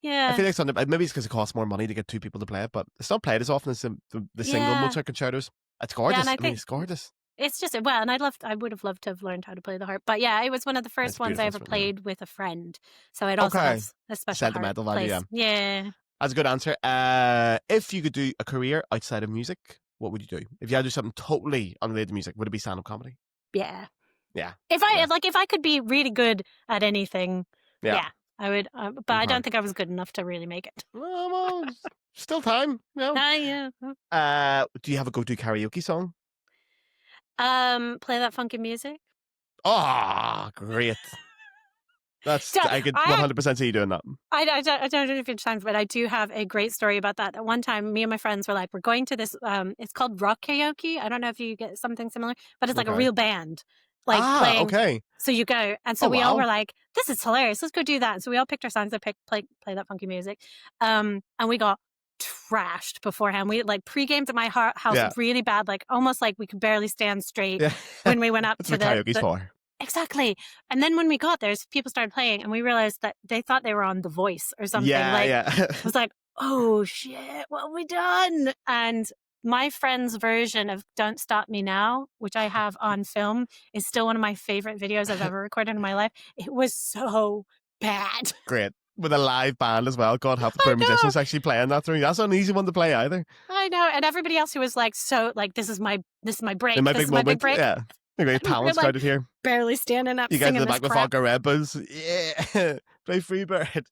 Yeah. I feel like maybe it's because it costs more money to get two people to play it, but it's not played as often as the single Mozart concertos. It's gorgeous. Yeah, it's gorgeous. It's just, and I would have loved to have learned how to play the harp. But yeah, it was one of the first ones I ever played with a friend. So it also has a special sentimental value. Yeah. That's a good answer. If you could do a career outside of music, what would you do? If you had to do something totally unrelated to music, would it be stand-up comedy? Yeah. Yeah. If I could be really good at anything, I would, but I don't think I was good enough to really make it. Well, still time. No. Yeah. Do you have a go-to karaoke song? Play That Funky Music. Oh, great. I could 100% see you doing that. I don't know if it's time, but I do have a great story about that. At one time, me and my friends were like, we're going to this, it's called rock karaoke. I don't know if you get something similar, but it's like a real band. Playing. Okay. So you go. And so we all were like, this is hilarious. Let's go do that. And so we all picked our songs. Play That Funky Music. And we got trashed beforehand. We pre-gamed at my house really bad, almost like we could barely stand straight when we went up to the karaoke's for. Exactly. And then when we got there, people started playing and we realized that they thought they were on The Voice or something. It was like, oh shit, what have we done? And my friend's version of Don't Stop Me Now, which I have on film, is still one of my favorite videos I've ever recorded in my life. It was so bad. Great. With a live band as well. God help the poor musicians actually playing that through. That's not an easy one to play either. I know. And everybody else who was this is my break. In my this big is moment. my big break. Yeah. Great talent crowded here. Barely standing up. You guys in the back with Vodka Red Bulls. Yeah. Play Freebird.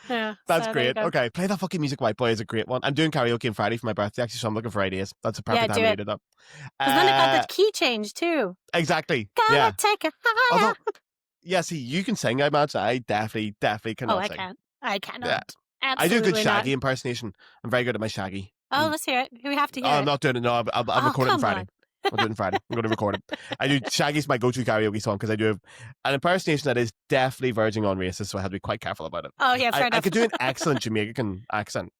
Yeah. That's great. Okay. Play That Fucking Music, White Boy is a great one. I'm doing karaoke on Friday for my birthday, actually, so I'm looking for ideas. That's a perfect time to do that. Because then it got the key change too. Exactly. Gotta take it higher. Yeah, see, you can sing, I imagine. I definitely Oh, cannot I sing. can't. I Yeah. cannot. I do a good Absolutely not. Shaggy impersonation. I'm very good at my Shaggy. Oh, let's hear it. We have to Oh, hear I'm it. not doing it. No, I'll Oh, record it on come Friday. on. I'll do it on Friday. I'm going to record it. I do Shaggy's my go-to karaoke song because I do an impersonation that is definitely verging on racist, so I have to be quite careful about it. Oh, yeah, fair I enough. could do an excellent Jamaican accent,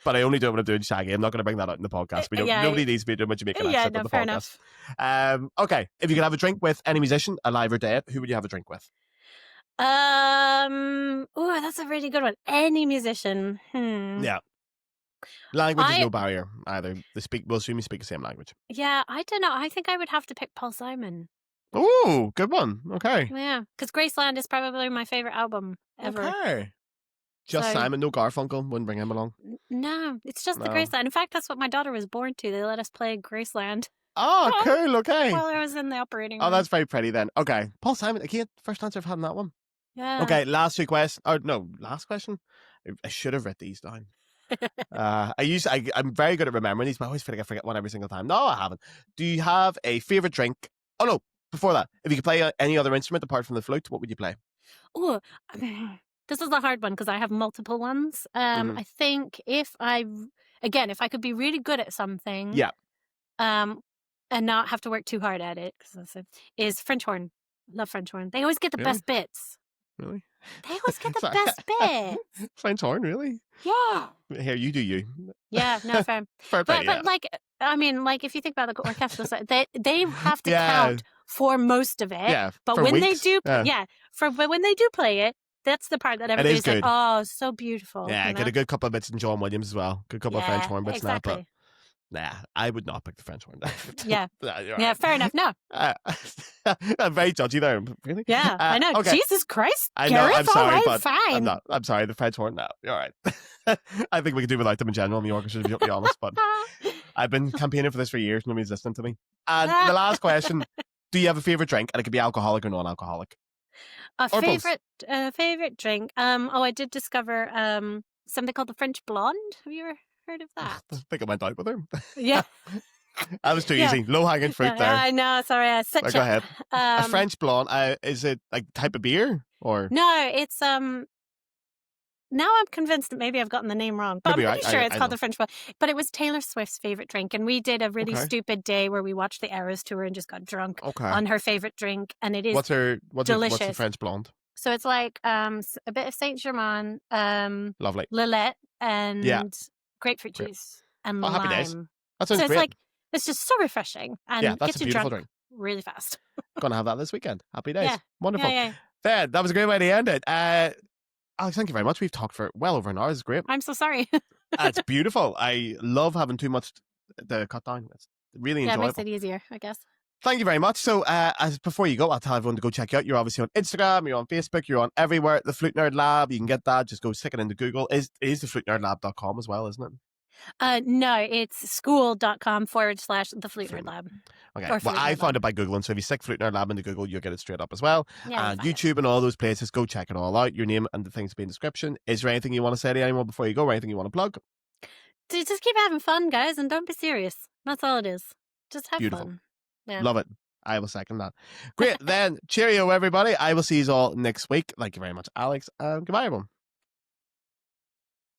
but I only do it when I'm doing Shaggy. I'm not going to bring that out in the podcast. Nobody needs me doing my Jamaican accent on the fair podcast. enough. Okay, if you could have a drink with any musician, alive or dead, who would you have a drink with? Oh, that's a really good one. Any musician. Yeah. Language is no barrier either. We'll assume you speak the same language. Yeah, I don't know. I think I would have to pick Paul Simon. Oh, good one. Okay. Yeah, because Graceland is probably my favorite album ever. Okay. Just Simon, no Garfunkel. Wouldn't bring him along. No, it's just the Graceland. In fact, that's what my daughter was born to. They let us play Graceland. Oh, cool. Okay. While I was in the operating room. Oh, that's very pretty then. Okay. Paul Simon, again, first answer I've had in that one. Yeah. Okay, last two questions. Oh, no, last question. I should have written these down. I'm very good at remembering these, but I always forget one every single time. No, I haven't. Do you have a favorite drink? Oh, no. Before that, if you could play any other instrument apart from the flute, what would you play? Oh, this is a hard one because I have multiple ones. I think if I could be really good at something, and not have to work too hard at it, is French horn. Love French horn. They always get the best bits. Really? They always get the best bits. French horn, really? Yeah. Here, you do you. Yeah, no, fair. But like, I mean, like if you think about the orchestral side, they have to count for most of it. Yeah, but when weeks. they do, but when they do play it, that's the part that everybody's like, oh, so beautiful. Yeah, get a good couple of bits in John Williams as well. Good couple of French horn bits now, but. Nah, I would not pick the French horn. Yeah, fair enough. No, I'm very judgy there. Really? Yeah, I know. Okay. Jesus Christ, I know. Gareth, I'm sorry, right, but fine. I'm not. I'm sorry. The French horn. No, you're all right. I think we could do without them in general in the orchestra, to be honest. But I've been campaigning for this for years. Nobody's listening to me. And the last question: do you have a favorite drink? And it could be alcoholic or non-alcoholic. Favorite drink. I did discover something called the French Blonde. Have you ever heard of that? I think I went out with her. Yeah. That was too easy. Low hanging fruit there. I know. Sorry. Go ahead. A French Blonde. Is it like type of beer or? No, it's Now I'm convinced that maybe I've gotten the name wrong, but I'm pretty sure it's called the French Blonde. But it was Taylor Swift's favorite drink, and we did a really stupid day where we watched the Eras tour and just got drunk on her favorite drink, and it is delicious. What's the French Blonde? So it's like a bit of Saint Germain, lovely Lillet, and grapefruit juice and lime. Happy days. That sounds great. It's just so refreshing and that's gets a you beautiful drunk drink. Really fast. Gonna have that this weekend. Happy days. Yeah. Wonderful. Yeah. There, that was a great way to end it. Alex, thank you very much. We've talked for well over an hour. It's great. I'm so sorry. It's beautiful. I love having too much to cut down. It's really enjoyable. Yeah, it makes it easier, I guess. Thank you very much. So, as before you go, I'll tell everyone to go check you out. You're obviously on Instagram, you're on Facebook, you're on everywhere. The Flute Nerd Lab, you can get that. Just go stick it into Google. It is the flutenerdlab.com as well, isn't it? No, it's school.com/the Flute Nerd Lab. Okay. Well, I found it by Googling. So if you stick Flute Nerd Lab into Google, you'll get it straight up as well. Yeah, and YouTube and all those places, go check it all out. Your name and the things will be in the description. Is there anything you want to say to anyone before you go, or anything you want to plug? Just keep having fun, guys, and don't be serious. That's all it is. Just have fun. Yeah. Love it. I will second that. Great. Then, cheerio, everybody. I will see you all next week. Thank you very much, Alex. And goodbye, everyone.